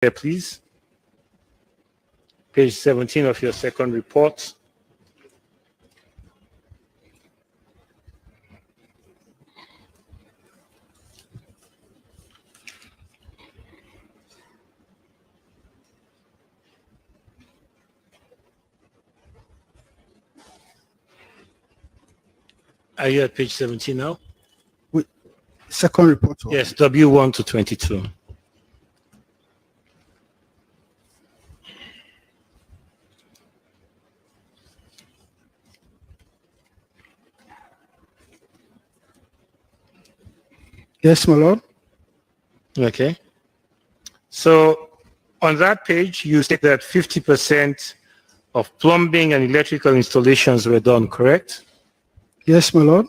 here, please. Page 17 of your second report. Are you at page 17 now? Second report. Yes, W1 to 22. Yes, my lord. Okay. So on that page, you state that 50% of plumbing and electrical installations were done, correct? Yes, my lord.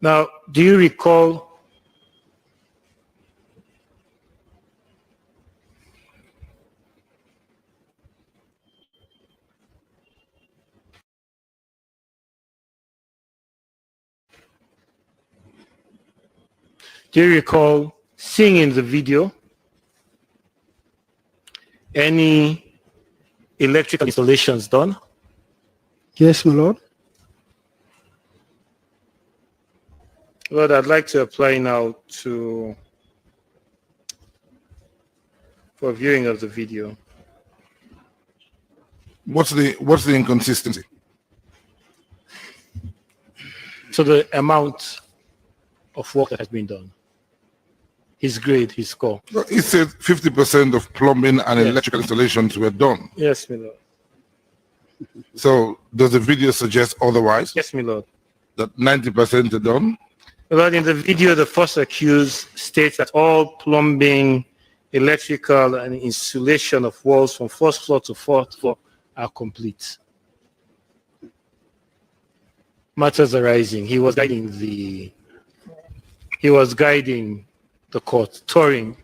Now, do you recall seeing in the video any electrical installations done? Yes, my lord. Lord, I'd like to apply now for viewing of the video. What's the inconsistency? So the amount of work that has been done, his grade, his score. Well, it said 50% of plumbing and electrical installations were done. Yes, my lord. So does the video suggest otherwise? Yes, my lord. That 90% are done? My lord, in the video, the first accused states that all plumbing, electrical, and insulation of walls from first floor to fourth floor are complete. Matters arising. He was guiding the court, touring.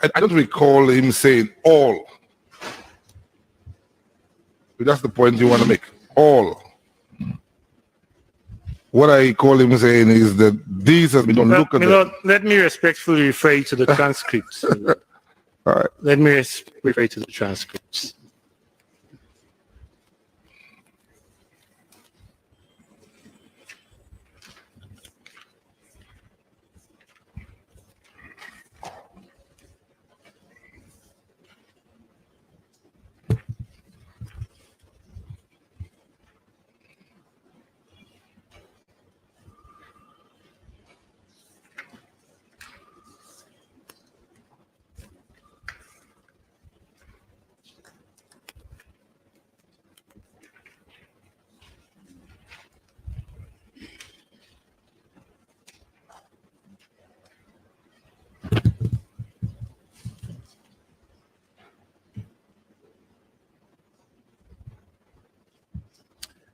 I don't recall him saying all. But that's the point you want to make. All. What I call him saying is that these have been done. Look at Lord, let me respectfully refer you to the transcripts. All right. Let me refer you to the transcripts.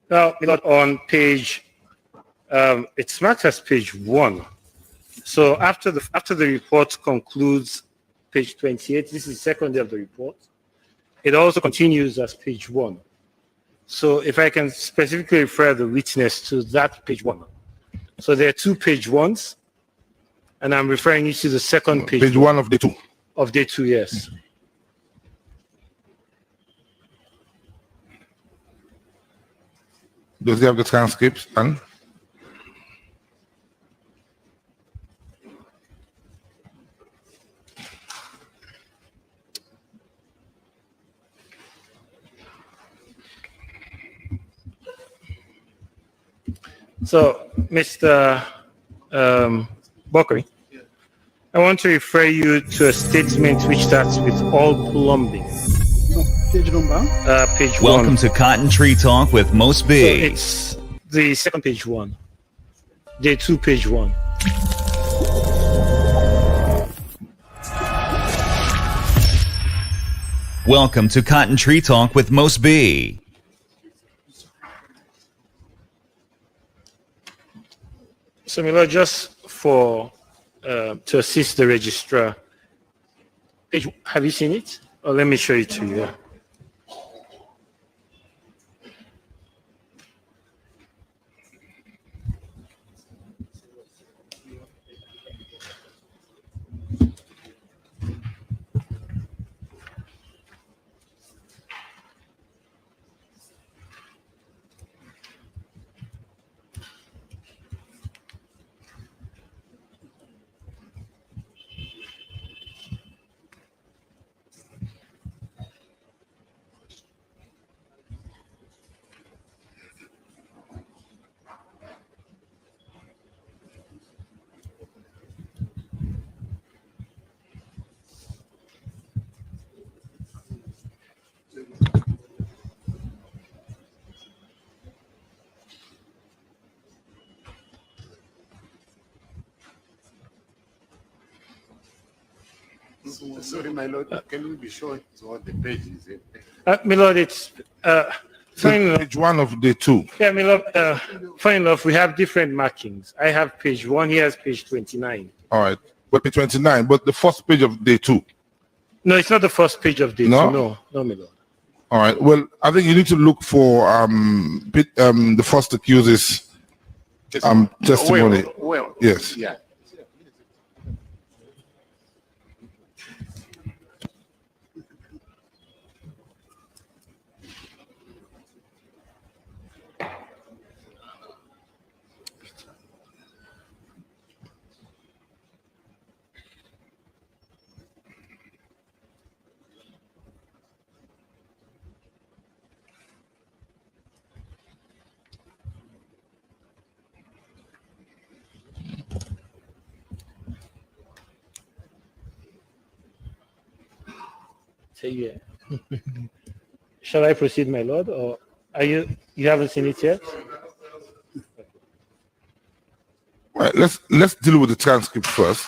Now, on page, it's marked as page 1. So after the report concludes, page 28, this is the second day of the report. It also continues as page 1. So if I can specifically refer the witness to that page 1. So there are 2 page 1s, and I'm referring you to the second page. Page 1 of the 2. Of day 2, yes. Does he have the transcripts? And so, Mr. Bokri, I want to refer you to a statement which starts with all plumbing. No, page number. Page 1. Welcome to Cotton Tree Talk with Most B. So it's the second page 1. Day 2, page 1. Welcome to Cotton Tree Talk with Most B. So, Milo, just for to assist the registrar, have you seen it? Or let me show it to you. Sorry, my lord, can we be shown what the page is? My lord, it's funny enough. Page 1 of day 2. Yeah, my lord, funny enough, we have different markings. I have page 1, he has page 29. All right. But page 29, but the first page of day 2. No, it's not the first page of day No? 2. No, my lord. All right. Well, I think you need to look for the first accused's testimony. Well, Yes. yeah. So, yeah. Shall I proceed, my lord, or are you haven't seen it yet? All right. Let's deal with the transcript first,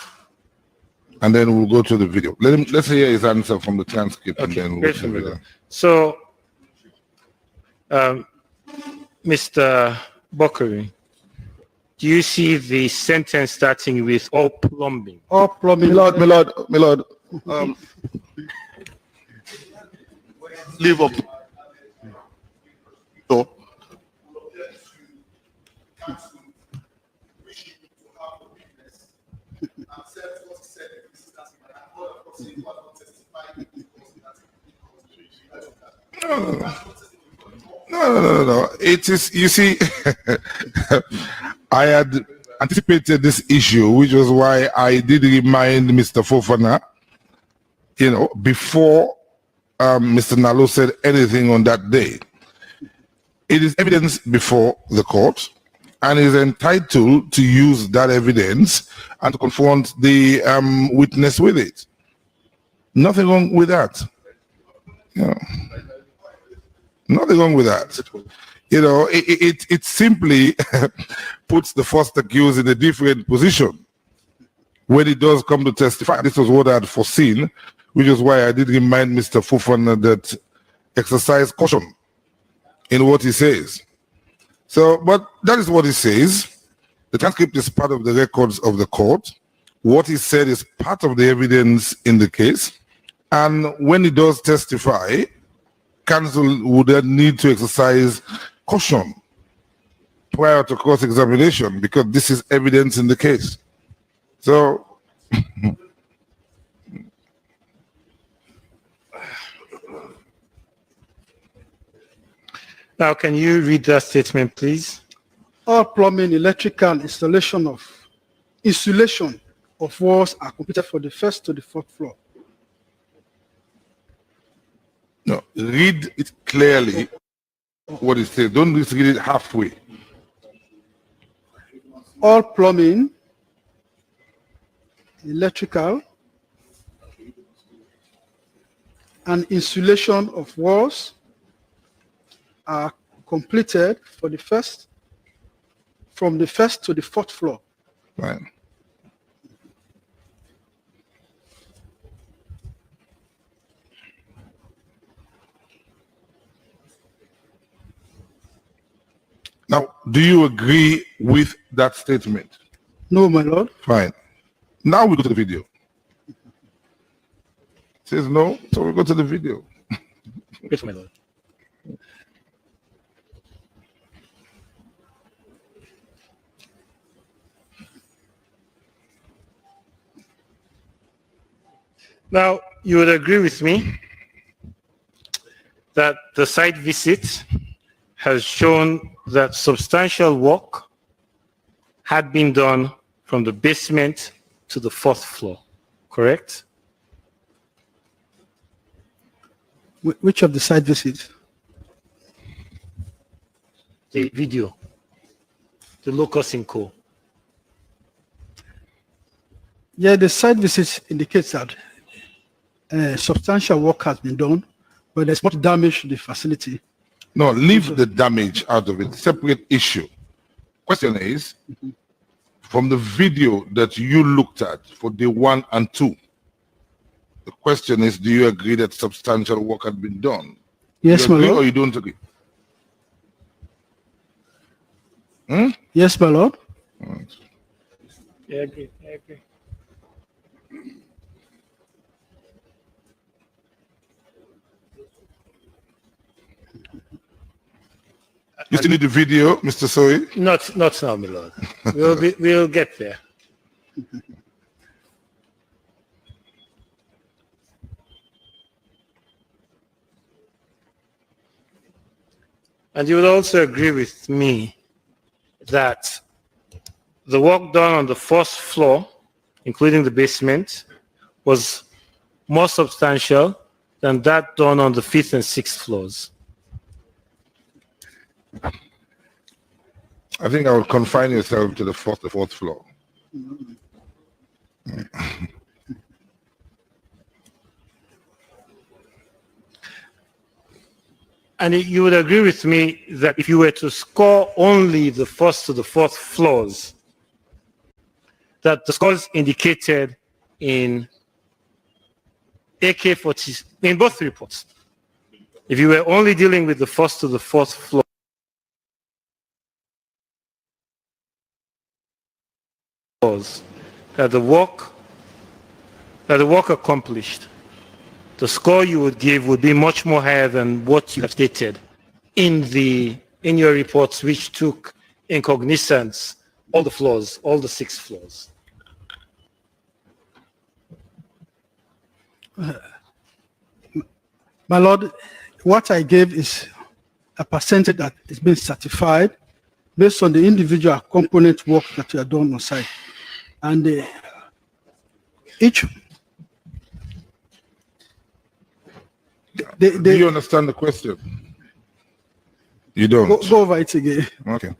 and then we'll go to the video. Let's hear his answer from the transcript, and then we'll go Great, to the my video. lord. So, Mr. Bokari, do you see the sentence starting with all plumbing? All plumbing. My lord, leave up. So, No. It is, you see, I had anticipated this issue, which was why I did remind Mr. Fofana, before Mr. Nalo said anything on that day. It is evidence before the court, and is entitled to use that evidence and to confront the witness with it. Nothing wrong with that. Nothing wrong with that. It simply puts the first accused in a different position when he does come to testify. This was what I had foreseen, which is why I did remind Mr. Fofana that exercise caution in what he says. So, but that is what he says. The transcript is part of the records of the court. What he said is part of the evidence in the case. And when he does testify, counsel would then need to exercise caution prior to cross-examination, because this is evidence in the case. So, now, can you read that statement, please? All plumbing, electrical insulation of walls are completed for the first to the fourth floor. no, read it clearly what it says. Don't just read it halfway. All plumbing, electrical, and insulation of walls are completed for the first, from the first to the fourth floor. Right. Now, do you agree with that statement? No, my lord. Fine. Now we go to the video. Says no, so we go to the video. Yes, my lord. Now, you would agree with me that the site visit has shown that substantial work had been done from the basement to the fourth floor, correct? Which of the site visits? The video, the locus in co. Yeah, the site visits indicates that substantial work has been done, but there's much damage to the facility. No, leave the damage out of it. Separate issue. Question is, from the video that you looked at for day 1 and 2, The question is, do you agree that substantial work had been done? Yes, You my agree lord. or you don't agree? Yes, my lord. Yeah, I agree. I agree. You still need the video, Mr. Soy? Not now, my lord. We'll get there. And you would also agree with me that the work done on the first floor, including the basement, was more substantial than that done on the 5th and 6th floors. I think I would confine yourself to the fourth floor. And you would agree with me that if you were to score only the 1st to the 4th floors, that the scores indicated in AK-40, in both reports, if you were only dealing with the 1st to the 4th floors, that the work accomplished, the score you would give would be much more higher than what you have stated in your reports, which took in cognizance all the floors, all the 6 floors. My lord, what I gave is a percentage that is being certified based on the individual component work that you are done on site. And each... Do you understand the question? You don't? Go over it again. Okay.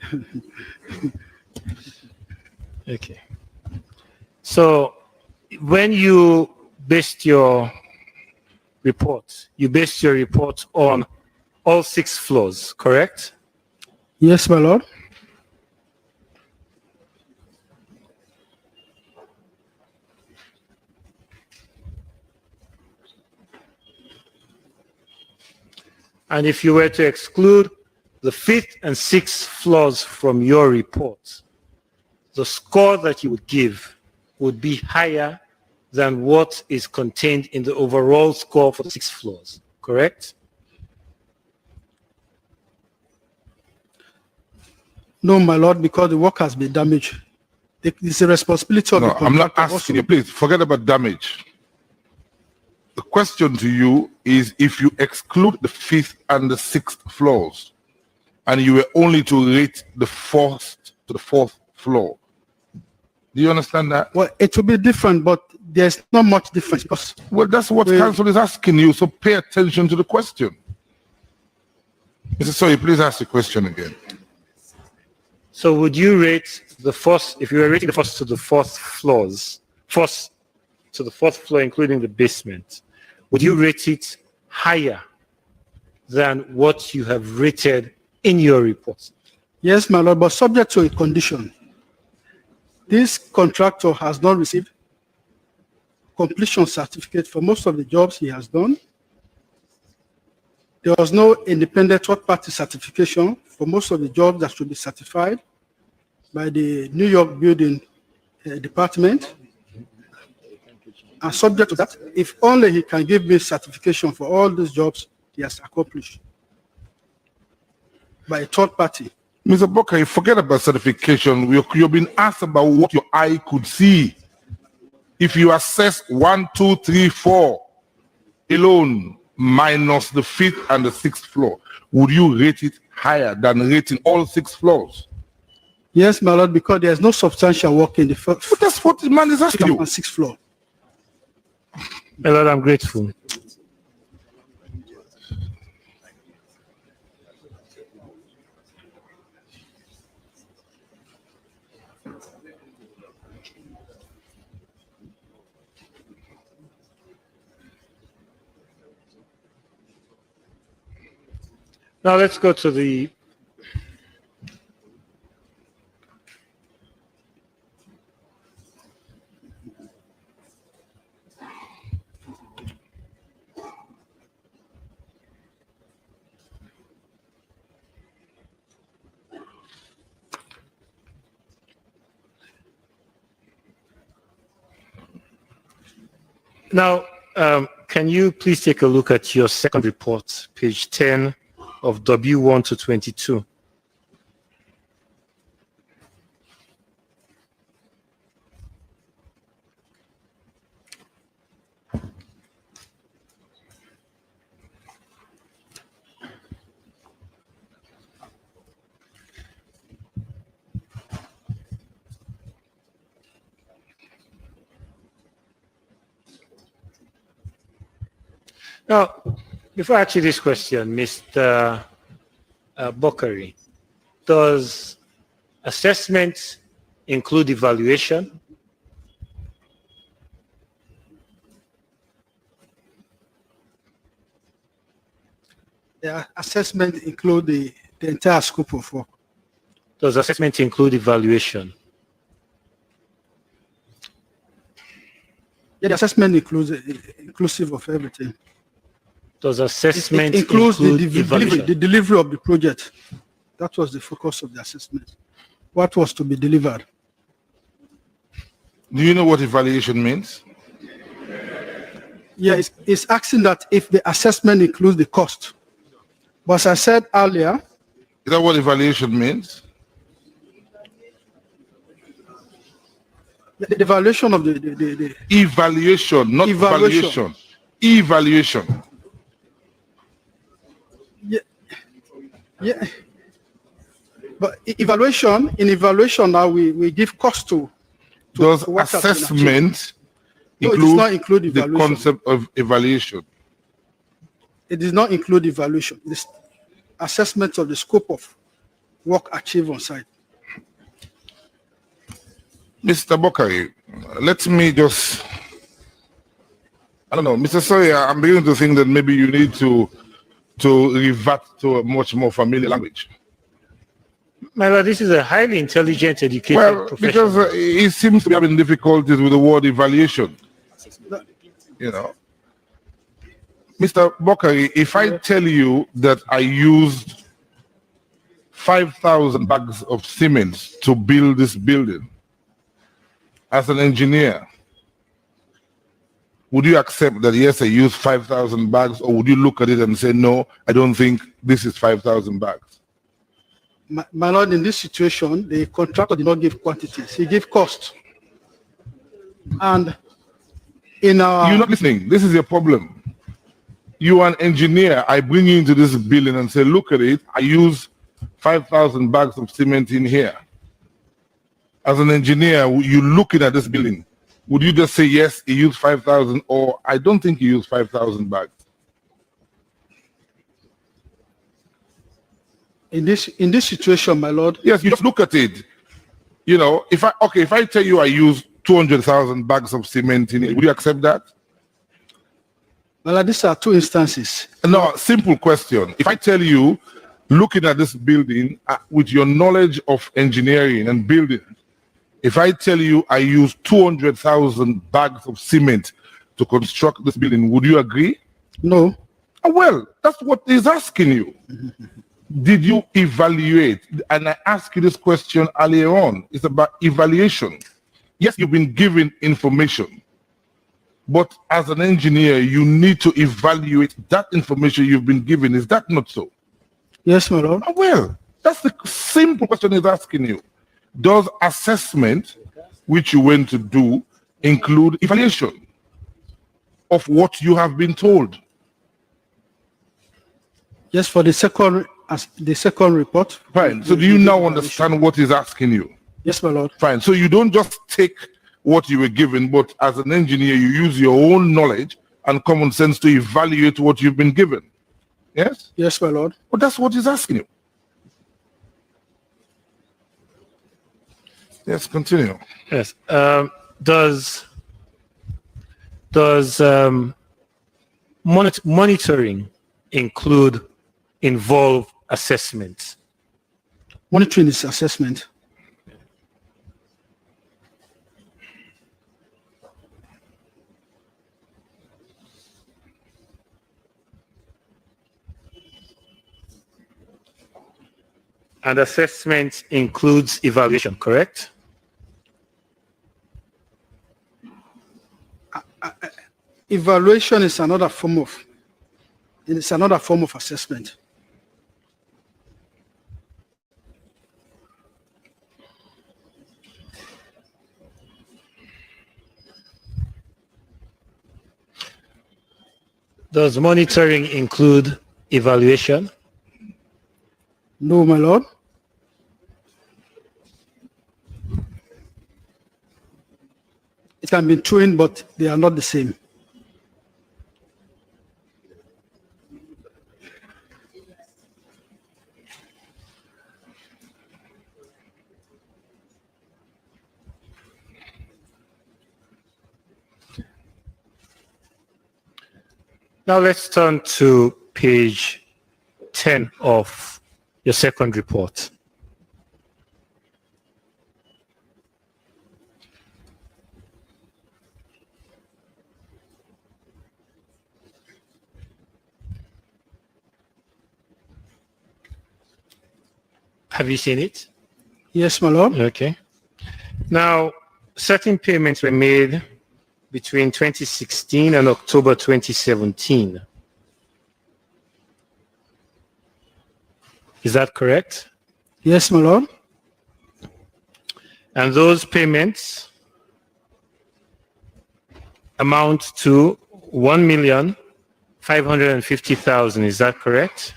Okay. So when you based your report, on all 6 floors, correct? Yes, my lord. And if you were to exclude the 5th and 6th floors from your report, the score that you would give would be higher than what is contained in the overall score for the 6 floors, correct? No, my lord, because the work has been damaged. It's a responsibility of the No, contractor. I'm not asking you. Please forget about damage. The question to you is, if you exclude the 5th and the 6th floors, and you were only to rate the 4th to the 4th floor, do you understand that? Well, it will be different, but there's not much difference because... Well, that's what council is asking you, so pay attention to the question. Mr. Soy, please ask the question again. So would you rate the first, if you were rating the 1st to the 4th floors, 1st to the 4th floor, including the basement, would you rate it higher than what you have rated in your report? Yes, my lord, but subject to a condition. This contractor has not received completion certificate for most of the jobs he has done. There was no independent third-party certification for most of the jobs that should be certified by the New York Building Department. And subject to that, if only he can give me certification for all these jobs he has accomplished by a third party. Mr. Booker, you forget about certification. You're being asked about what your eye could see. If you assess 1, 2, 3, 4 alone, minus the 5th and the 6th floor, would you rate it higher than rating all 6 floors? Yes, my lord, because there's no substantial work in the first But that's what the man is asking you. and 6th floor. My Lord, I'm grateful. Now let's go to the Now, can you please take a look at your second report, page 10 of W1 to 22? Now, before I ask you this question, Mr. Bokari, does assessment include evaluation? The assessment include the entire scope of work. Does assessment include evaluation? Yeah, the assessment includes inclusive of everything. Does assessment It includes include the delivery of the project. That was the focus of the assessment. What was to be delivered? Do you know what evaluation means? Yeah, it's asking that if the assessment includes the cost. But as I said earlier, Is that what evaluation means? the evaluation of the Evaluation, not Evaluation. valuation. Evaluation. yeah. But in evaluation now we give cost to Does what has been achieved. assessment No, it does not include include the evaluation. concept of evaluation? It does not include evaluation. This assessment of the scope of work achieved on site. Mr. Bokari, let me just, I don't know, Mr. Sawyer, I'm beginning to think that maybe you need to revert to a much more familiar language. My lord, this is a highly intelligent, educated Well, professional. because he seems to be having difficulties with the word evaluation. You know, Mr. Bokari, if I tell you that I used 5,000 bags of cement to build this building as an engineer, would you accept that yes, I used 5,000 bags, or would you look at it and say, no, I don't think this is 5,000 bags? My lord, in this situation, the contractor did not give quantities; he gave cost. And in our You're not listening. This is your problem. You are an engineer. I bring you into this building and say, look at it. I use 5,000 bags of cement in here. As an engineer, you looking at this building, would you just say, yes, he used 5,000, or I don't think he used 5,000 bags? in this situation, my lord, Yes, you just look at it. You know, if I tell you I use 200,000 bags of cement in it, would you accept that? my lord, these are two instances. No, simple question. If I tell you, looking at this building with your knowledge of engineering and building, if I tell you I use 200,000 bags of cement to construct this building, would you agree? No, Well, that's what he's asking you. Did you evaluate? And I asked you this question earlier on. It's about evaluation. Yes, you've been given information, but as an engineer, you need to evaluate that information you've been given. Is that not so? yes, my lord. Well, that's the simple question he's asking you. Does assessment, which you went to do, include evaluation of what you have been told? Yes, for the second report. Fine. So do you now understand what he's asking you? Yes, my lord. Fine. So you don't just take what you were given, but as an engineer, you use your own knowledge and common sense to evaluate what you've been given. Yes? Yes, my lord. But that's what he's asking you. Yes, continue. Yes. Does monitoring involve assessment? Monitoring is assessment. And assessment includes evaluation, correct? Evaluation is another form of assessment. Does monitoring include evaluation? No, my lord. It can be twin, but they are not the same. Now let's turn to page 10 of your second report. Have you seen it? Yes, my lord. Okay. Now, certain payments were made between 2016 and October 2017. Is that correct? Yes, my lord. And those payments amount to 1,550,000. Is that correct?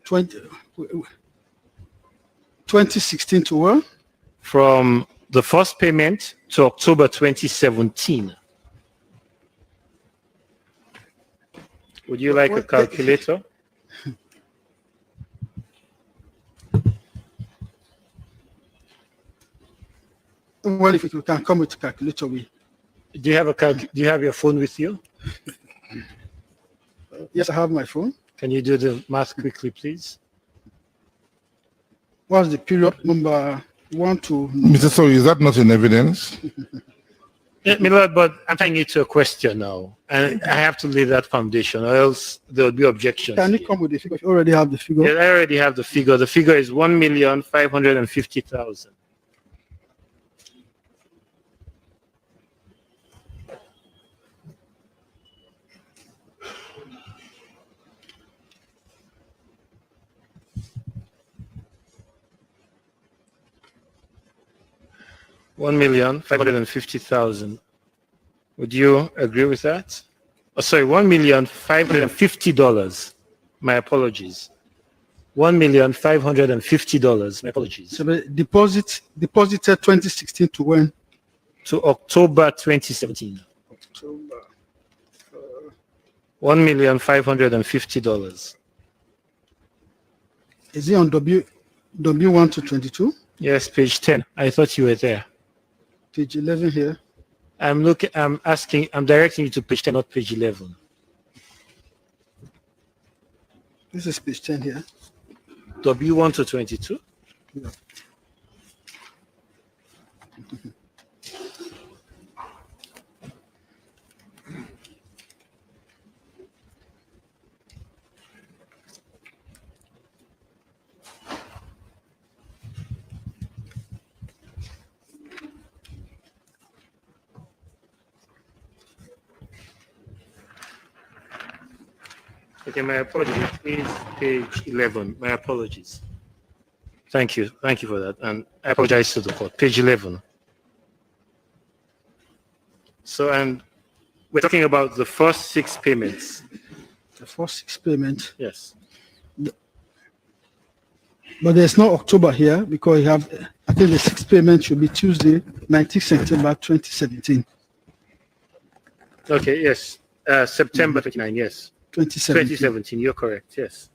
2016 to what? From the first payment to October 2017. Would you like a calculator? Well, if you can come with a calculator, Do you have your phone with you? yes, I have my phone. Can you do the math quickly, please? What's the period number 1 to? Mr. Sorry, is that not in evidence? Yeah, Milord, but I'm tying it to a question now, and I have to lay that foundation, or else there will be objections. Can you come with the figure? You already have the figure. Yeah, I already have the figure. The figure is 1,550,000. $1,550,000. Would you agree with that? Oh, sorry, $1,550,000. My apologies. $1,550,000. My apologies. So the deposited 2016 to when? To October 2017. October. $1,550,000. Is it on W1 to 22? Yes, page 10. I thought you were there. Page 11 here. I'm directing you to page 10, not page 11. This is page 10 here. W1 to 22. Yeah. Okay, my apologies. It is page 11. My apologies. Thank you. Thank you for that. And I apologize to the court. Page 11. So, and we're talking about the first 6 payments. The first 6 payments. Yes. But there's no October here because you have, I think the 6th payment should be Tuesday, 19th September 2017. Okay, yes. September 29, yes. 2017. 2017, you're correct, yes.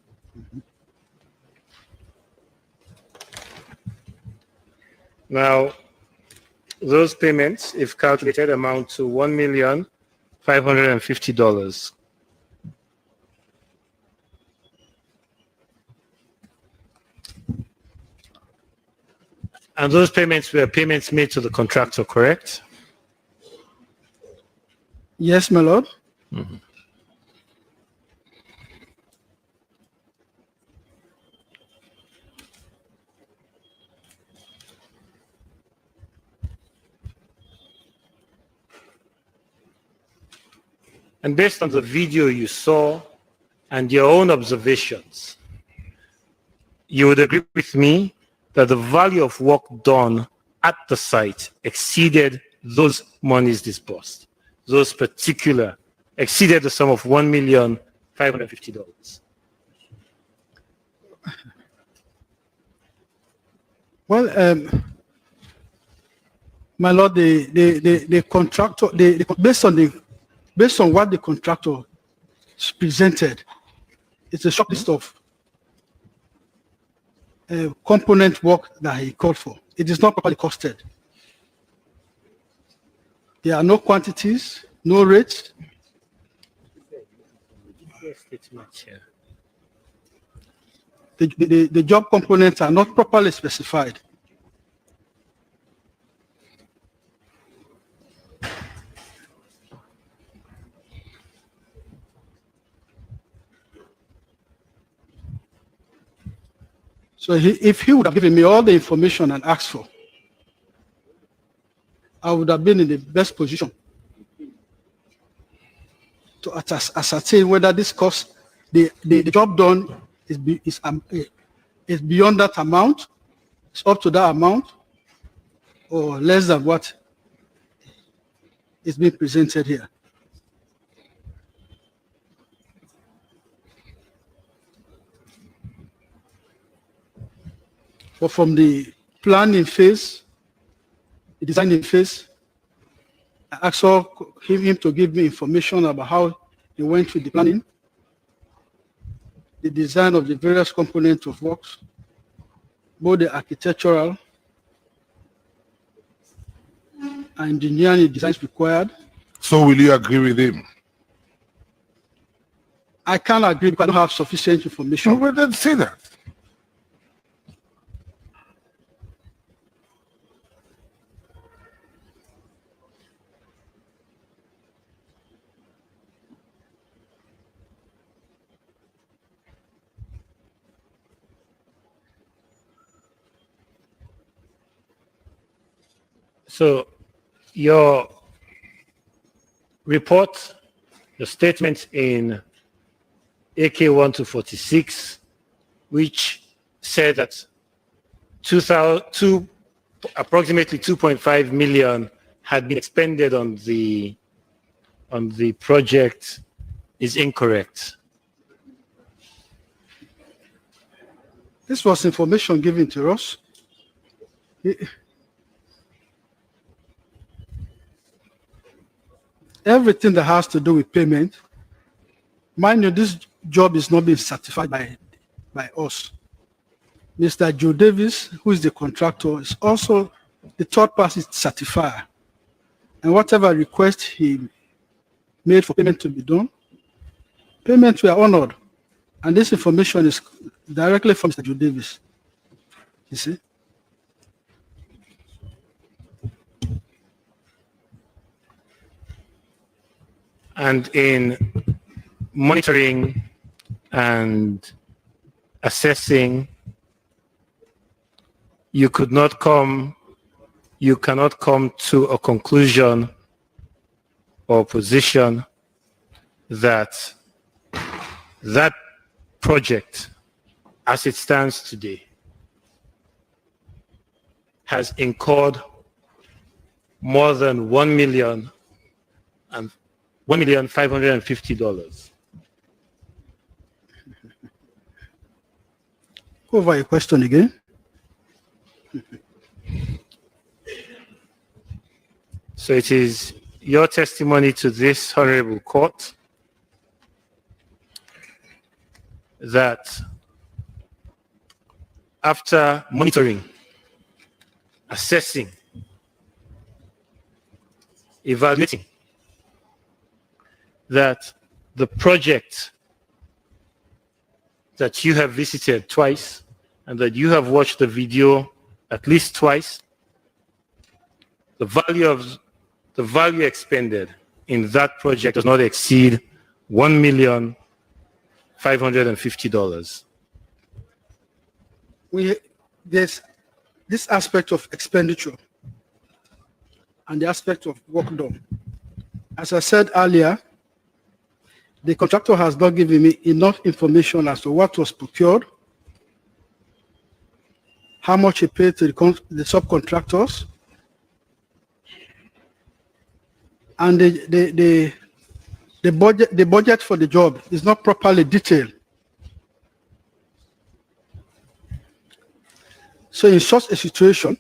Now, those payments, if calculated, amount to $1,550,000. And those payments were payments made to the contractor, correct? Yes, my lord. and based on the video you saw and your own observations, you would agree with me that the value of work done at the site exceeded those monies disbursed. Those particular exceeded the sum of $1,550,000. Well, my lord, the contractor, based on what the contractor presented, it's a short list of component work that he called for. It is not properly costed. There are no quantities, no rates. The job components are not properly specified. So if he would have given me all the information and asked for, I would have been in the best position to ascertain whether this cost, the job done is beyond that amount, it's up to that amount, or less than what is being presented here. But from the planning phase, the designing phase, I asked him to give me information about how he went through the planning, the design of the various components of works, both the architectural and engineering designs required. So will you agree with him? I can't agree because I don't have sufficient information. No, but then say that. So your report, the statement in AK 1-46, which said that approximately 2.5 million had been expended on the project, is incorrect. This was information given to us. Everything that has to do with payment, mind you, this job is not being certified by us. Mr. Joe Davis, who is the contractor, is also the third party certifier. And whatever request he made for payment to be done, payments were honored. And this information is directly from Mr. Joe Davis. You see? And in monitoring and assessing, you cannot come to a conclusion or position that that project, as it stands today, has incurred more than $1,550,000. Go over your question again. So it is your testimony to this honorable court that after monitoring, assessing, evaluating, that the project that you have visited twice and that you have watched the video at least twice, the value expended in that project does not exceed $1,550,000. There's this aspect of expenditure and the aspect of work done. As I said earlier, the contractor has not given me enough information as to what was procured, how much he paid to the subcontractors, and the budget for the job is not properly detailed. So in such a situation,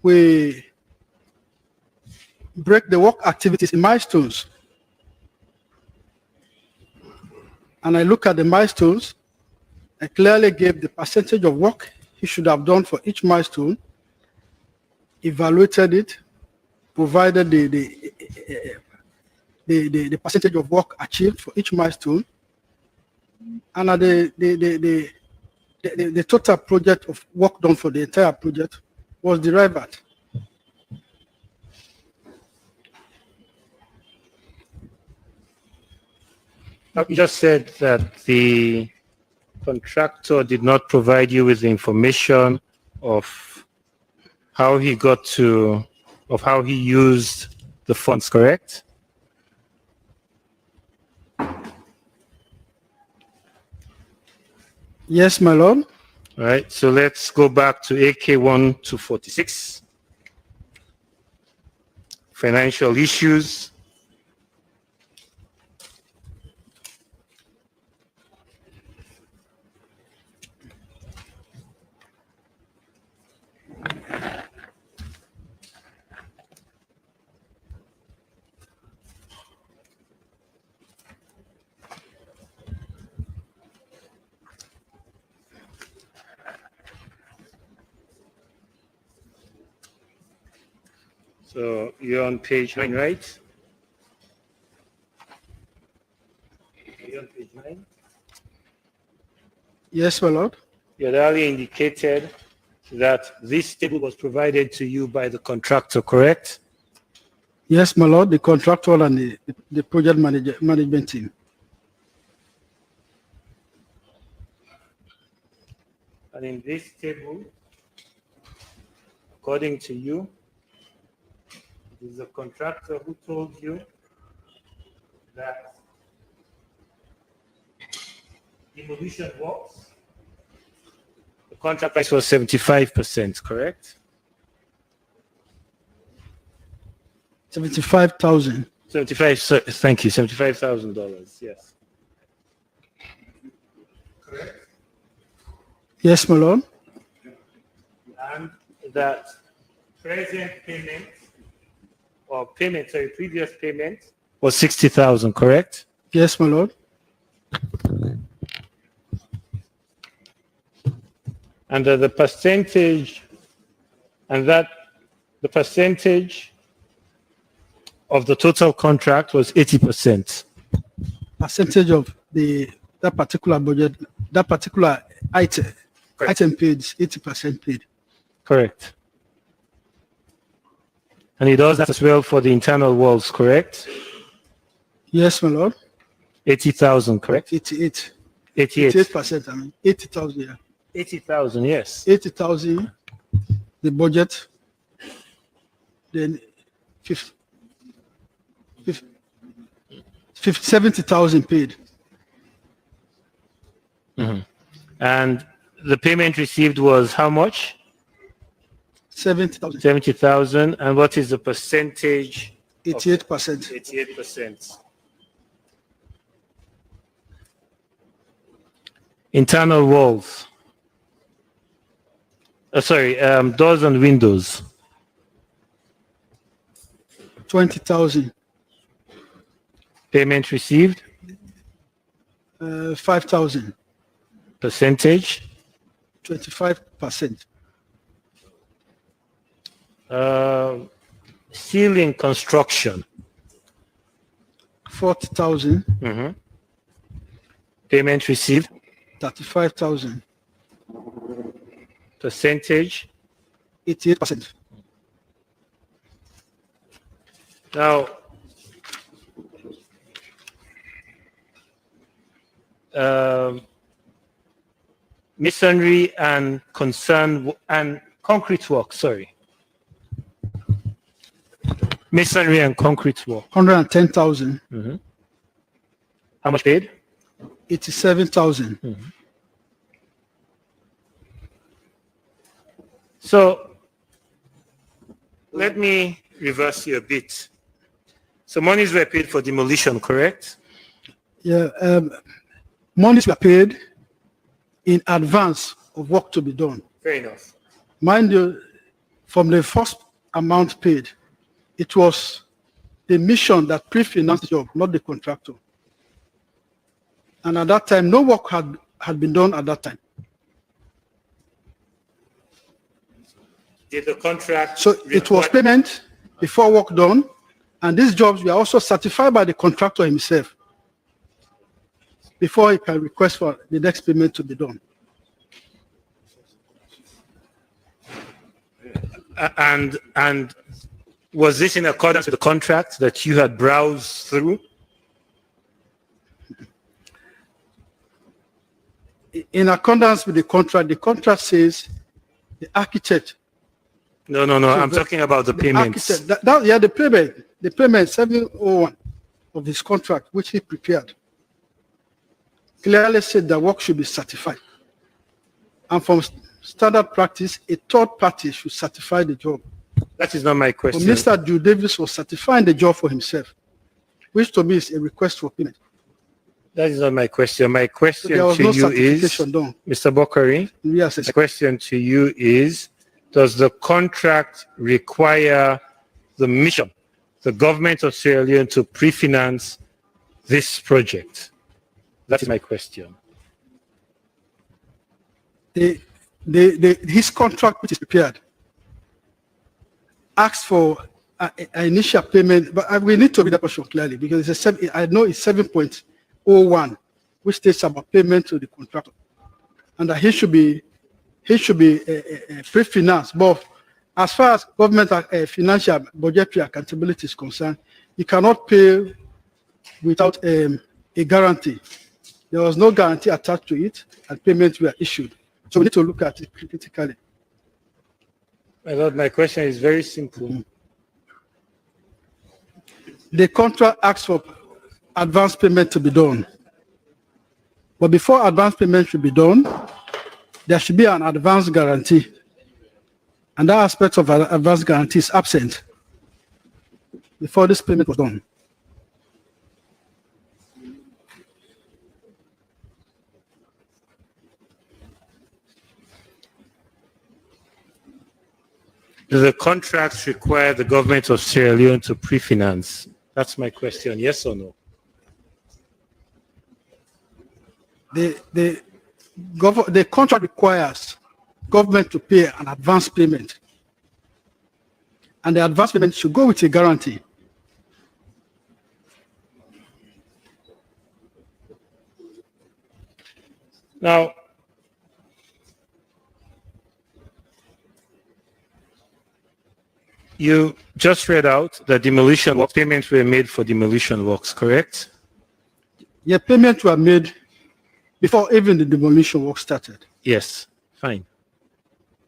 we break the work activities in milestones. And I look at the milestones, I clearly gave the percentage of work he should have done for each milestone, evaluated it, provided the percentage of work achieved for each milestone, and the total project of work done for the entire project was derived at. You just said that the contractor did not provide you with the information of how he how he used the funds, correct? Yes, my lord. All right, so let's go back to AK1 to 46. Financial issues. So you're on page 9, right? You're on page 9? Yes, my lord. You had earlier indicated that this table was provided to you by the contractor, correct? Yes, my lord, the contractor and the project management team. And in this table, according to you, it is the contractor who told you that demolition works. The contract price was 75%, correct? 75,000. 75, thank you, $75,000, yes. Yes, my lord. And that present payment or payment, sorry, previous payment was 60,000, correct? Yes, my lord. And the percentage, and that the percentage of the total contract was 80%. Percentage of that particular budget, that particular item paid, 80% paid. Correct. And he does that as well for the internal walls, correct? Yes, my lord. 80,000, correct? 88. 88. 88%, I mean, 80,000, yeah. 80,000, yes. 80,000, the budget, then 70,000 paid. And the payment received was how much? 70,000. 70,000. And what is the percentage? 88%. 88%. Internal walls. Doors and windows. 20,000. Payment received. 5,000. Percentage. 25%. Ceiling construction. 40,000. Payment received. 35,000. Percentage. 88%. Now, masonry and concrete work, sorry. Masonry and concrete work. 110,000. How much paid? 87,000. So let me reverse you a bit. So monies were paid for demolition, correct? Yeah, monies were paid in advance of work to be done. Fair enough. Mind you, from the first amount paid, it was the mission that pre-financed the job, not the contractor. And at that time, no work had been done at that time. Did the contract? So it was payment before work done, and these jobs were also certified by the contractor himself before he can request for the next payment to be done. And was this in accordance with the contract that you had browsed through? In accordance with the contract says the architect. No. I'm talking about the payments. Architect, the payment 701 of his contract, which he prepared, clearly said that work should be certified. And from standard practice, a third party should certify the job. That is not my But question. Mr. Drew Davis was certifying the job for himself, which to me is a request for payment. That is not my question. My question There was to no you is, certification done. Mr. Bokari, Yes, the question to you is, does the contract require the mission, the government of Sierra Leone, to pre-finance this project? That is my question. His contract, which is prepared, asks for an initial payment, but we need to read that portion clearly because I know it's 7.01, which states about payment to the contractor, and that he should be pre-financed. But as far as government financial budgetary accountability is concerned, you cannot pay without a guarantee. There was no guarantee attached to it, and payments were issued. So we need to look at it critically. My Lord, my question is very simple. The contract asks for advance payment to be done. But before advance payment should be done, there should be an advance guarantee. And that aspect of advance guarantee is absent before this payment was done. Do the contracts require the government of Sierra Leone to pre-finance? That's my question, yes or no? The contract requires government to pay an advance payment. And the advance payment should go with a guarantee. Now, you just read out that demolition work payments were made for demolition works, correct? Yeah, payments were made before even the demolition work started. Yes, fine.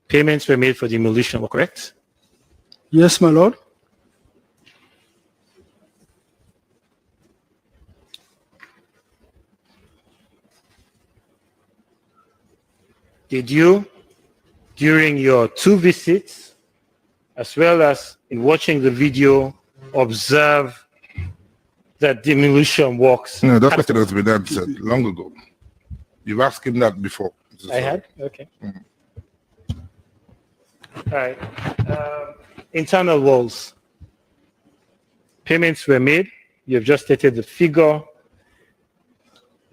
Payments were made for demolition work, correct? Yes, my lord. Did you, during your 2 visits, as well as in watching the video, observe that demolition works? No, that question has been answered long ago. You've asked him that before. I had? Okay. All right. Internal walls. Payments were made. You've just stated the figure.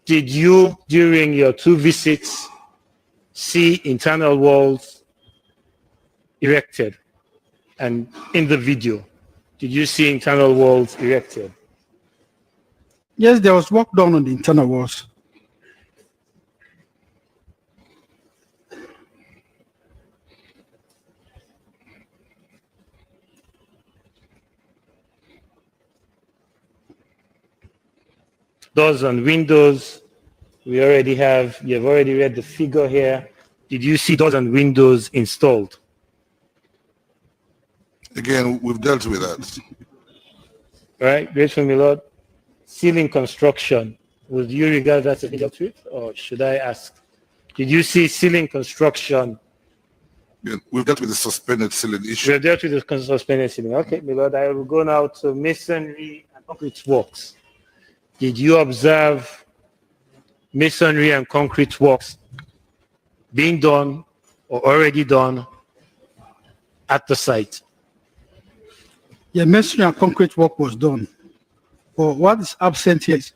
Did you, during your 2 visits, see internal walls erected? And in the video, did you see internal walls erected? Yes, there was work done on the internal walls. Doors and windows, you've already read the figure here. Did you see doors and windows installed? Again, we've dealt with that. All right, grateful, my Lord. Ceiling construction, Would you regard that as a truth, or should I ask? Did you see ceiling construction? Yeah, we've dealt with the suspended ceiling We issue. have dealt with the suspended ceiling. Okay, my lord, I will go now to masonry and concrete works. Did you observe masonry and concrete works being done or already done at the site? Yeah, masonry and concrete work was done. But what is absent here is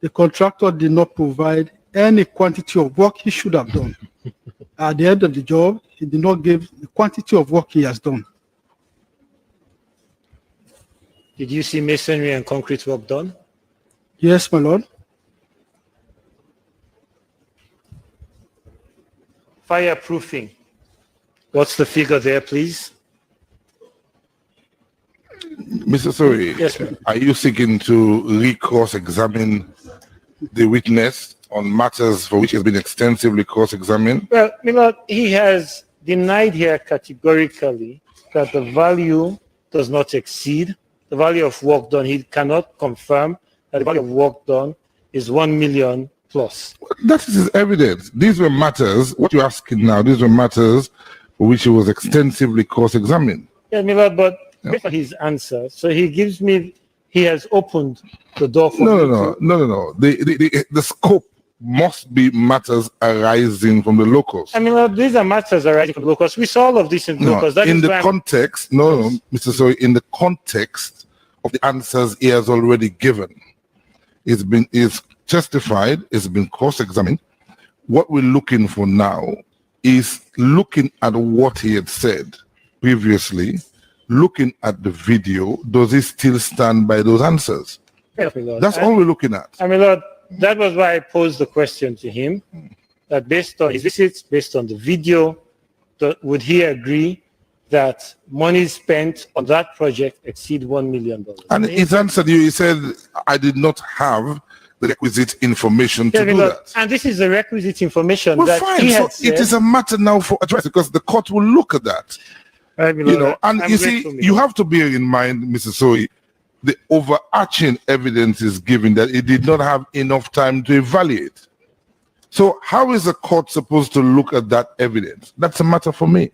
the contractor did not provide any quantity of work he should have done. At the end of the job, he did not give the quantity of work he has done. Did you see masonry and concrete work done? Yes, my lord. Fireproofing. What's the figure there, please? Mr. Sori, Yes, ma'am. are you seeking to re-cross-examine the witness on matters for which he has been extensively cross-examined? Well, my lord, he has denied here categorically that the value does not exceed the value of work done. He cannot confirm that the value of work done is 1 million plus. That is his evidence. These were matters, what you're asking now, these were matters for which he was extensively cross-examined. Yes, my lord, but based on his answer, so he gives me, he has opened the door for me to- No. The scope must be matters arising from the locals. I mean, lord, these are matters arising from locals. We saw all of this in No, locals. That in is the why I'm- context, no, Mr. Sori, in the context of the answers he has already given, it's testified, it's been cross-examined. What we're looking for now is looking at what he had said previously, looking at the video. Does he still stand by those answers? Yes, my lord. That's all we're looking at. I mean, Lord, that was why I posed the question to him, that based on his visits, based on the video, would he agree that money spent on that project exceed $1 million? And he's answered you. He said, I did not have the requisite information to Yeah, my do lord, that. and this is the requisite information Well, that fine. he So had said. it is a matter now for address because the court will look at that. Right, my You lord, know, and I'm you grateful, see, my you lord. have to bear in mind, Mr. Soi, the overarching evidence is given that it did not have enough time to evaluate. So how is the court supposed to look at that evidence? That's a matter for me.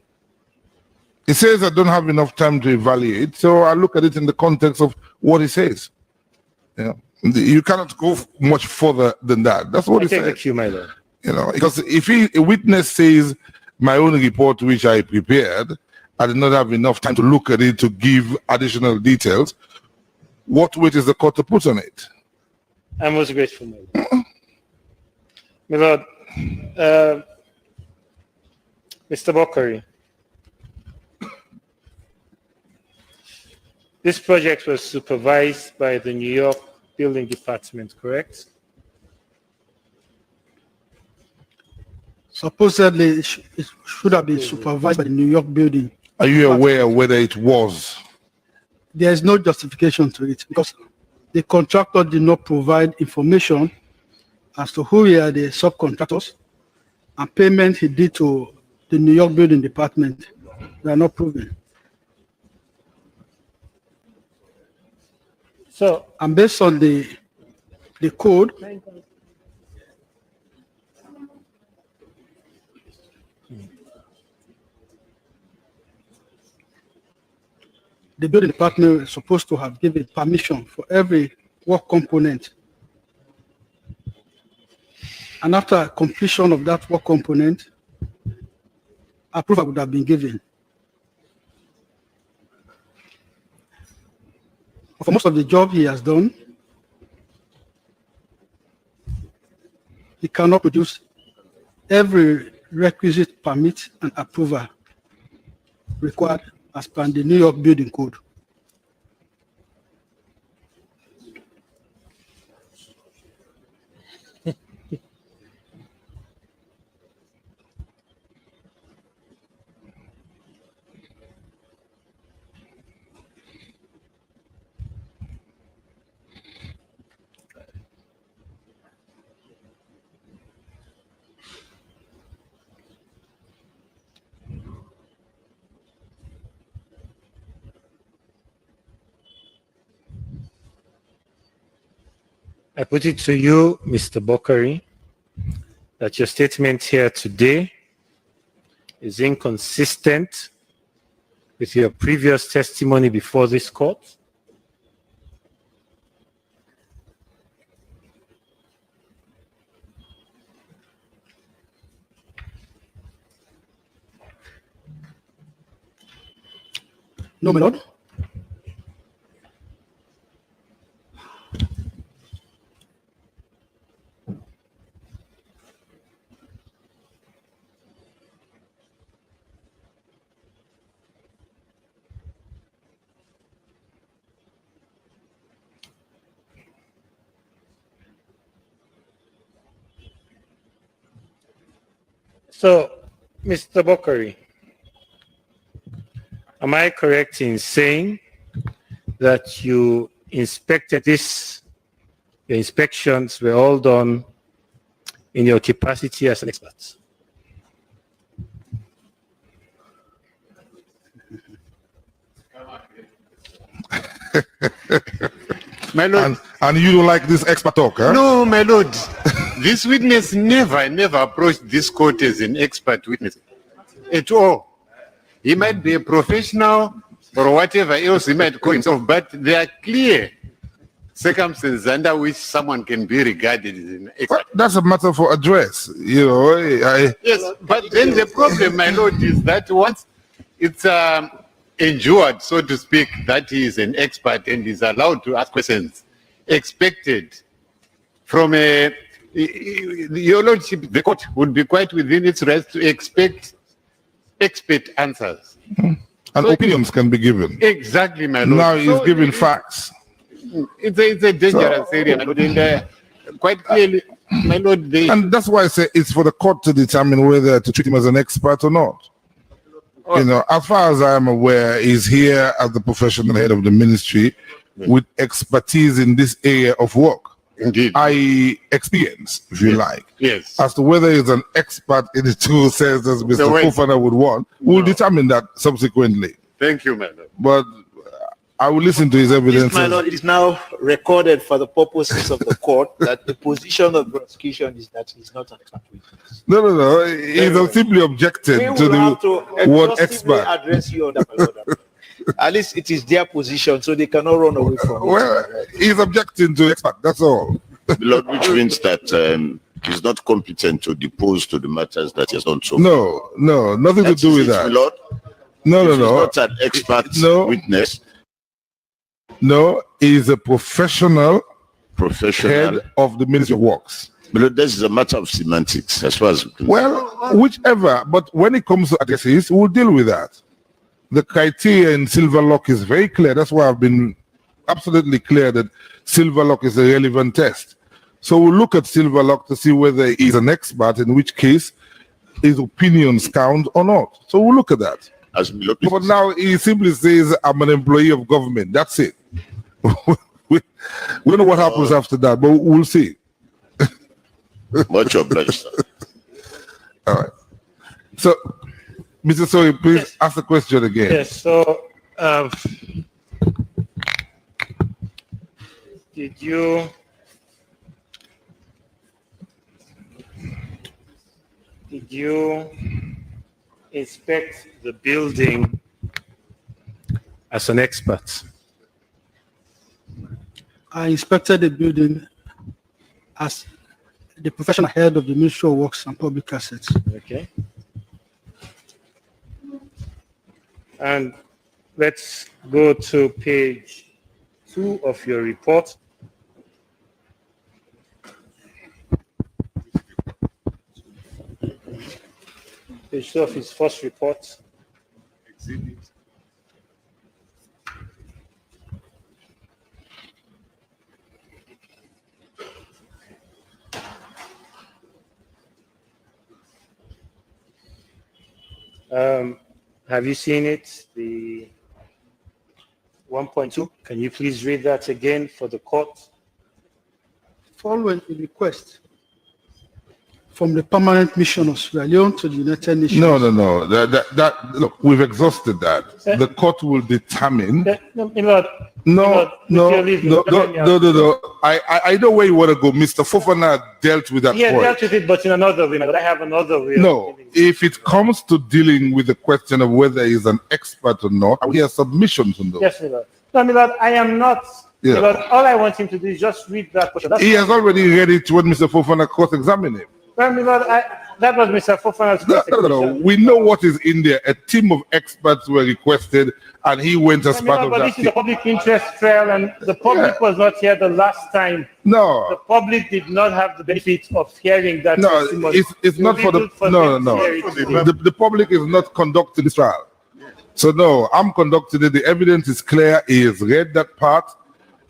He says I don't have enough time to evaluate, so I look at it in the context of what he says. You cannot go much further than that. That's what I he take the said. cue, my lord. You know, because if a witness says my own report which I prepared, I did not have enough time to look at it to give additional details, what weight is the court to put on it? I'm most grateful, my lord. My lord, Mr. Bokari, this project was supervised by the New York Building Department, correct? Supposedly, it should have been supervised by the New York building. Are you aware whether it was? There is no justification to it because the contractor did not provide information as to who were the subcontractors and payment he did to the New York Building Department. They are not proven. So, And based on the code, the building department is supposed to have given permission for every work component. And after completion of that work component, approval would have been given. For most of the job he has done, he cannot produce every requisite permit and approval required as per the New York Building Code. I put it to you, Mr. Bokari, that your statement here today is inconsistent with your previous testimony before this court. No, my lord. So, Mr. Bokari, am I correct in saying that you inspected this, your inspections were all done in your capacity as an expert? My lord. And you don't like this expert talk, huh? No, my lord. This witness never approached this court as an expert witness at all. He might be a professional or whatever else he might call himself, but there are clear circumstances under which someone can be regarded as an expert. Well, that's a matter for address. You know, Yes, but then the problem, my lord, is that once it's endured, so to speak, that he is an expert and is allowed to ask questions expected from your lordship, the court would be quite within its rights to expect expert answers. and So opinions can be given. Exactly, my lord. Now he's So giving facts. it's a dangerous area, my lord, and quite clearly, my lord, And that's why I say it's for the court to determine whether to treat him as an expert or not. You know, as far as I'm aware, he's here as the professional head of the ministry with expertise in this area of work. Indeed. I experience, if you like. Yes. As to whether he's an expert in the two sense as Mr. way- Fofana would want, we'll determine that subsequently. Thank you, my lord. But I will listen to his evidence. My lord, it is now recorded for the purposes of the court that the position of the prosecution is that he's not an expert witness. No. He's simply objected We to will have the to word exhaustively expert. address you on that, my lord. At least it is their position, so they cannot run away from it. Well, he's objecting to expert, that's all. Lord, which means that he's not competent to depose to the matters that he has done so. No, nothing to That do is with it, that. my Lord. No. He's not an expert witness. No, he's a professional Professional. head of the Ministry of Works. But Lord, this is a matter of semantics as far as we can. Well, whichever, but when it comes to addresses, we'll deal with that. The criteria in Silver Lock is very clear. That's why I've been absolutely clear that Silver Lock is a relevant test. So we'll look at Silver Lock to see whether he's an expert, in which case his opinions count or not. So we'll look at that. As we look, But now he simply says, I'm an employee of government. That's it. we don't know what happens after that, but we'll see. much obliged, sir. All right. So, Mr. Sori, please ask the question again. Yes, so did you inspect the building as an expert? I inspected the building as the professional head of the Ministry of Works and Public Assets. Okay. And let's go to page 2 of your report. Page 2 of his first report. Exhibit. Have you seen it? The 1.2. Can you please read that again for the court? Following a request from the permanent mission of Sierra Leone to the United Nations. No. Look, we've exhausted that. The court will determine. No. I know where you want to go. Mr. Fofana dealt with that Yeah, point. dealt with it, but in another way. But I have another way. No, if it comes to dealing with the question of whether he's an expert or not, we have submissions on those. Yes, Milord. No, Milord, I am not. Yeah. Milord, all I want him to do is just read that question. That's He all. has already read it when Mr. Fofana cross-examined him. Well, Milord, that was Mr. Fofana's No. We know what is in there. A team of experts were requested, and he went as part of But that this is a team. public interest trial, and the public was not here the last time. The No, public did not have the benefit of hearing that testimony. it's not We for the good for no. them to hear it today. The public is not conducting this trial. So no, I'm conducting it. The evidence is clear. He has read that part.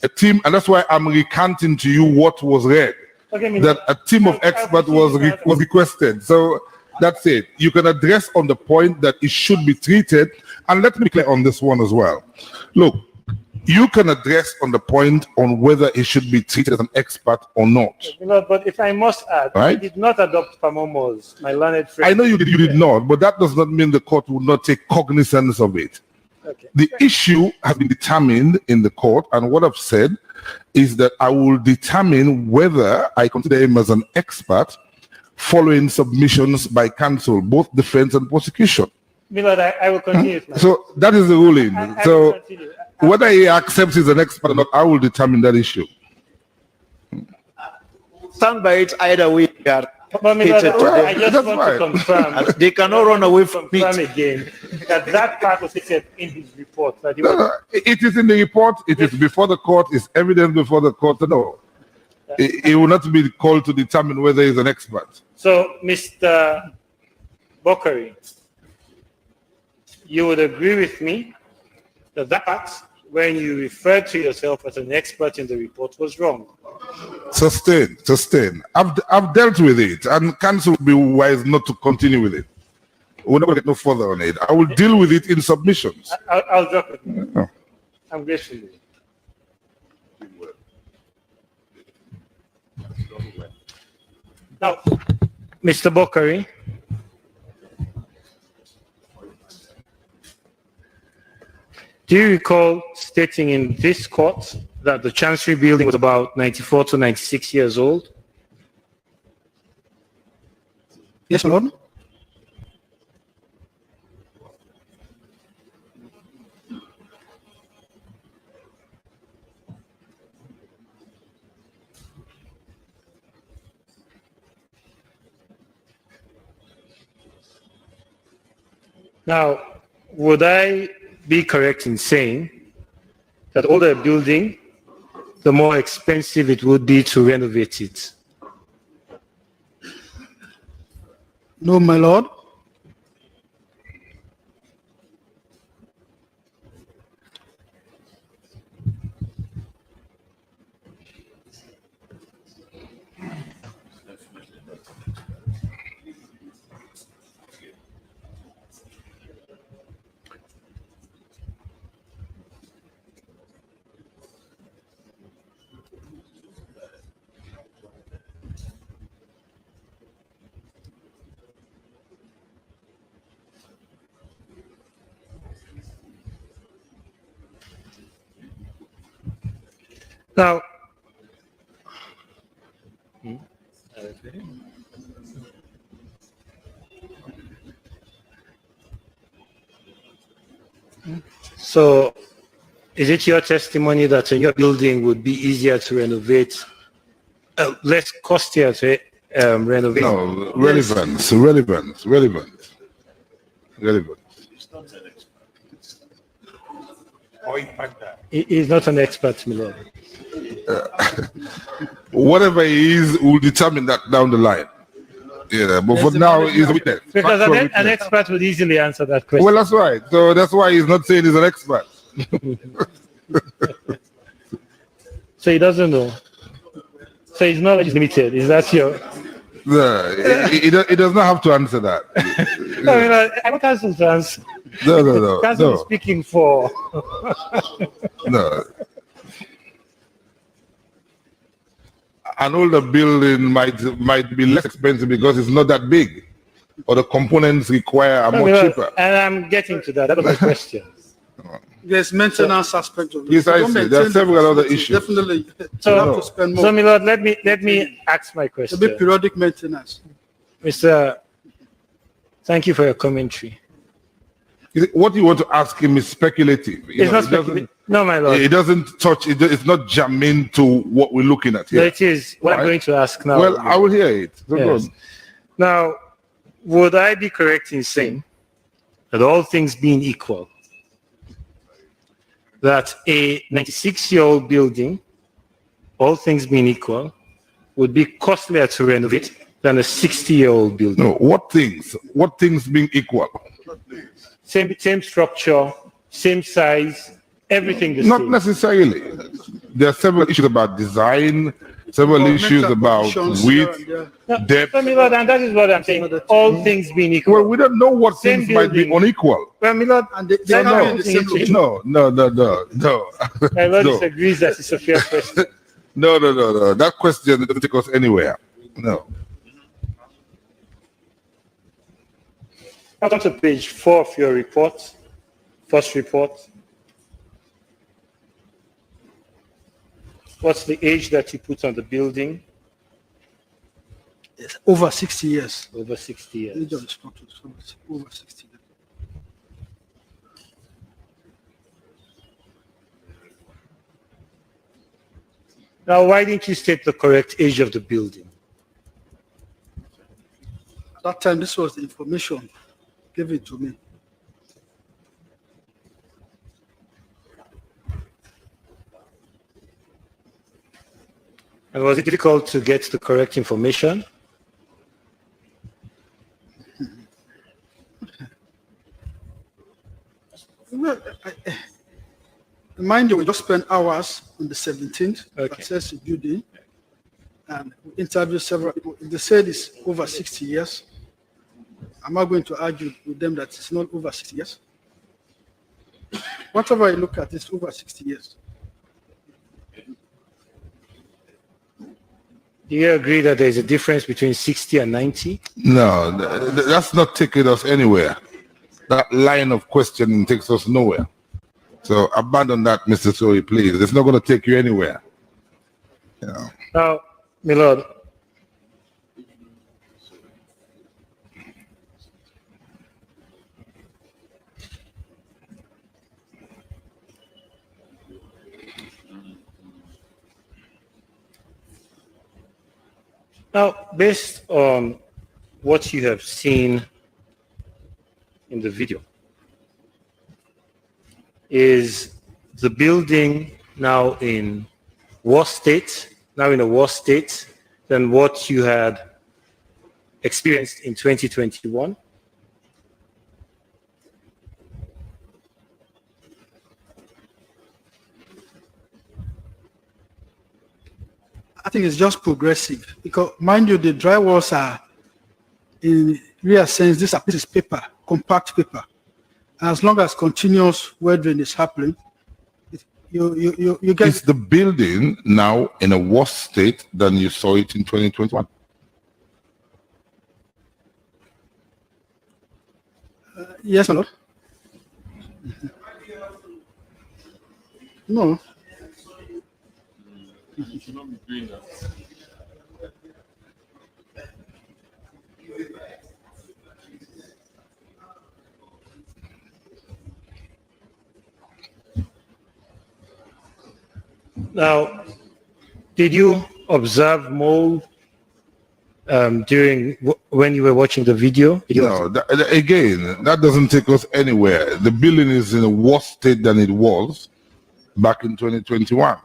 A team, and that's why I'm recanting to you what was read. Okay, Milord. That a team of experts was requested. So that's it. You can address on the point that it should be treated. And let me be clear on this one as well. Look, you can address on the point on whether it should be treated as an expert or not. Milord, but if I must add, I Right. did not adopt Pamomo's, my learned friend. I know you did not, but that does not mean the court will not take cognizance of it. Okay. The issue has been determined in the court, and what I've said is that I will determine whether I consider him as an expert following submissions by counsel, both defense and prosecution. Milord, I will continue with my. So that is the ruling. I will So continue. whether he accepts he's an expert or not, I will determine that issue. Stand by it either way. They are But Milord, hated to them. I just That's want fine. to confirm. They cannot run away from confirm it. again that part was stated in his report. That he No, was, no, it is in the report. It is before the court. It's evidence before the court. No, he will not be called to determine whether he's an expert. So, Mr. Bokari, you would agree with me that that part, when you referred to yourself as an expert in the report, was wrong. Sustain. I've dealt with it, and counsel will be wise not to continue with it. We're not going to get no further on it. I will deal with it in submissions. I'll drop it. No. I'm grateful. Now, Mr. Bokari, do you recall stating in this court that the Chancery building was about 94 to 96 years old? Yes, my Lord. Now, would I be correct in saying that older building, the more expensive it would be to renovate it? No, my Lord. Now, so is it your testimony that your building would be easier to renovate, less costlier to renovate? No, relevance. He's not an expert, my lord. Whatever he is, we'll determine that down the line. Yeah, but for now, he's a witness. Because Factual an witness. expert would easily answer that question. Well, that's right. So that's why he's not saying he's an expert. So he doesn't know. So his knowledge is limited. Is that your? No, he does not have to answer that. I mean, I want counsel to answer. No. Counsel is speaking for. No. an older building might be less expensive because it's not that big, or the components require are more cheaper. And I'm getting to that. That was my question. There's maintenance aspect of it. Yes, If you I don't see. There are maintain the several other facility, issues. Definitely, you So, have to spend more. So, Milord, let me ask my question. There'll be periodic maintenance. Mr. Thank you for your commentary. What you want to ask him is speculative. You It's know, not speculative. No, my lord. It doesn't touch. It's not germane to what we're looking at No, here. it is what I'm Right. going to ask now. Well, I will hear it. So go Yes. on. Now, would I be correct in saying that all things being equal, that a 96-year-old building, all things being equal, would be costlier to renovate than a 60-year-old building? No, what things? What things being equal? Same structure, same size, everything the Not same. necessarily. There are several issues about design, several issues Environmental about conditions here width, and there. No, depth. so, Milord, and that is what I'm saying. All things being equal. Well, we don't know what Same things might be building. unequal. Well, Milord, And they are not in the same location. No. my Lord No. disagrees that it's a fair question. No. That question doesn't take us anywhere. No. Now on to page 4 of your report, first report. What's the age that you put on the building? It's over 60 years. Over 60 Age years. of the structure is over 60 years. Now, why didn't you state the correct age of the building? At that time, this was the information given to me. And was it difficult to get the correct information? Well, mind you, we just spent hours on the 17th to Okay. assess the building. And we interviewed several people. If they said it's over 60 years, I'm not going to argue with them that it's not over 60 years. Whatever I look at, it's over 60 years. Do you agree that there is a difference between 60 and 90? No, that's not taking us anywhere. That line of questioning takes us nowhere. So abandon that, Mr. Sori, please. It's not going to take you anywhere. You know. Now, my Lord, now, based on what you have seen in the video, is the building now in worse state, now in a worse state than what you had experienced in 2021? I think it's just progressive because, mind you, the drywalls are, in real sense, this is paper, compact paper. As long as continuous weathering is happening, you get. Is the building now in a worse state than you saw it in 2021? Yes or no? No. Now, did you observe mold when you were watching the video? Did you No, again, that doesn't take us anywhere. The building is in a worse state than it was back in 2021.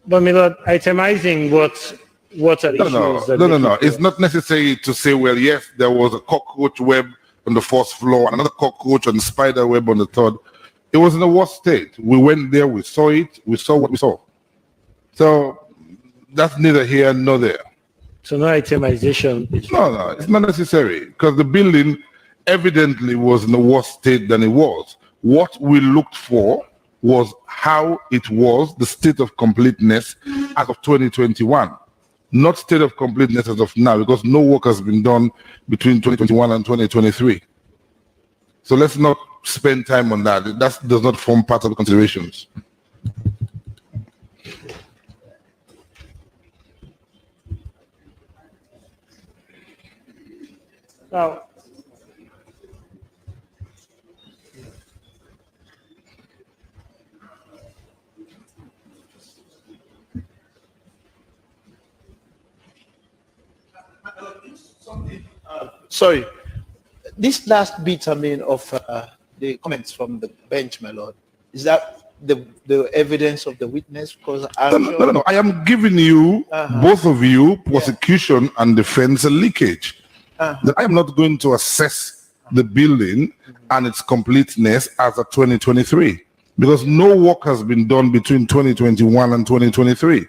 But Milord, itemizing what are the issues that No. make it It's not necessary to say, well, yes, there was a cockroach web on the first floor, another cockroach and spider web on the third. It was in a worse state. We went there, we saw it, we saw what we saw. So that's neither here nor there. So no itemization. No, it's not necessary because the building evidently was in a worse state than it was. What we looked for was how it was, the state of completeness as of 2021. not state of completeness as of now, because no work has been done between 2021 and 2023. So let's not spend time on that. That does not form part of the considerations. Now, Sorry, this last bit, of the comments from the bench, my lord, is that the evidence of the witness? Because No. I am giving you, both of you, prosecution and defense leakage. That I am not going to assess the building and its completeness as of 2023, because no work has been done between 2021 and 2023.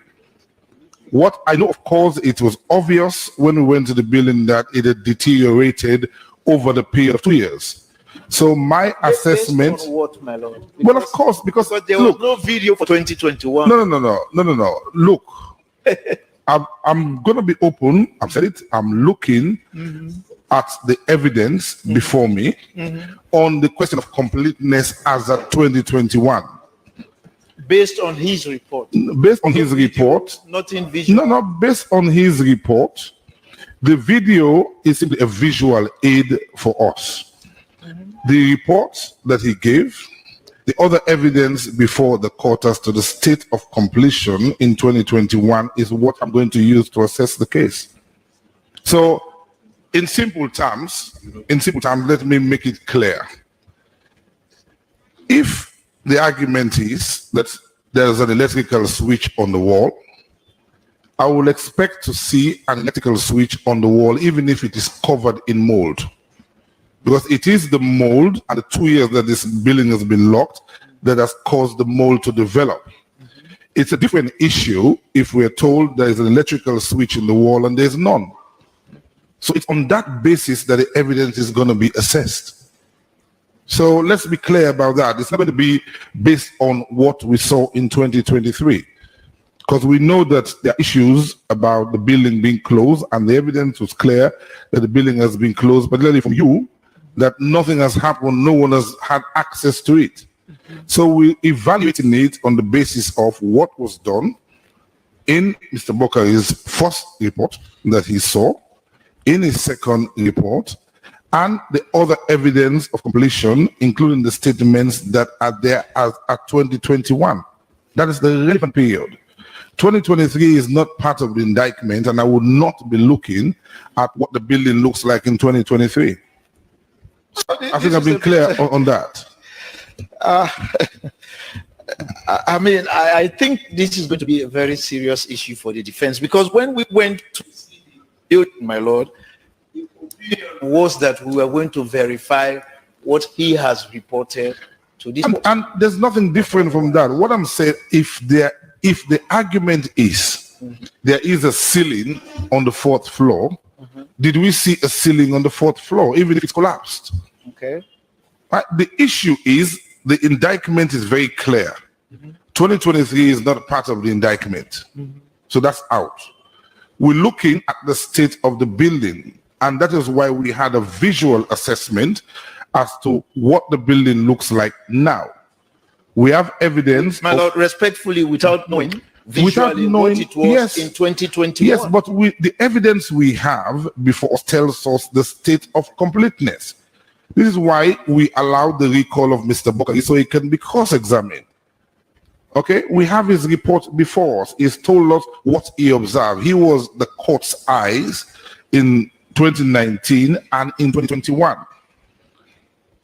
What I know, of course, it was obvious when we went to the building that it had deteriorated over the period of 2 years. So my assessment. Based on what, my lord? Well, of course, because there was no video for 2021. No. Look, I'm going to be open. I've said it. I'm looking at the evidence before me on the question of completeness as of 2021. Based on his report. Based on his report. Not in visual. No, based on his report. The video is simply a visual aid for us. The report that he gave, the other evidence before the court as to the state of completion in 2021 is what I'm going to use to assess the case. So, in simple terms, let me make it clear. If the argument is that there's an electrical switch on the wall, I will expect to see an electrical switch on the wall even if it is covered in mold. Because it is the mold and the 2 years that this building has been locked that has caused the mold to develop. It's a different issue if we're told there is an electrical switch in the wall and there's none. So it's on that basis that the evidence is going to be assessed. So let's be clear about that. It's not going to be based on what we saw in 2023. Because we know that there are issues about the building being closed, and the evidence was clear that the building has been closed, particularly from you, that nothing has happened, no one has had access to it. So we're evaluating it on the basis of what was done in Mr. Bokari's first report that he saw, in his second report, and the other evidence of completion, including the statements that are there as at 2021. That is the relevant period. 2023 is not part of the indictment, and I would not be looking at what the building looks like in 2023. I think I've been clear on that. I think this is going to be a very serious issue for the defense, because when we went to see the building, my lord, the opinion was that we were going to verify what he has reported to this. And there's nothing different from that. What I'm saying, if the argument is there is a ceiling on the fourth floor, did we see a ceiling on the fourth floor, even if it's collapsed? Okay. The issue is the indictment is very clear. 2023 is not part of the indictment. So that's out. We're looking at the state of the building, and that is why we had a visual assessment as to what the building looks like now. We have evidence. My lord, respectfully, without knowing visually what it was in 2021. Yes, but the evidence we have before us tells us the state of completeness. This is why we allowed the recall of Mr. Bokari so he can be cross-examined. Okay, we have his report before us. He's told us what he observed. He was the court's eyes in 2019 and in 2021.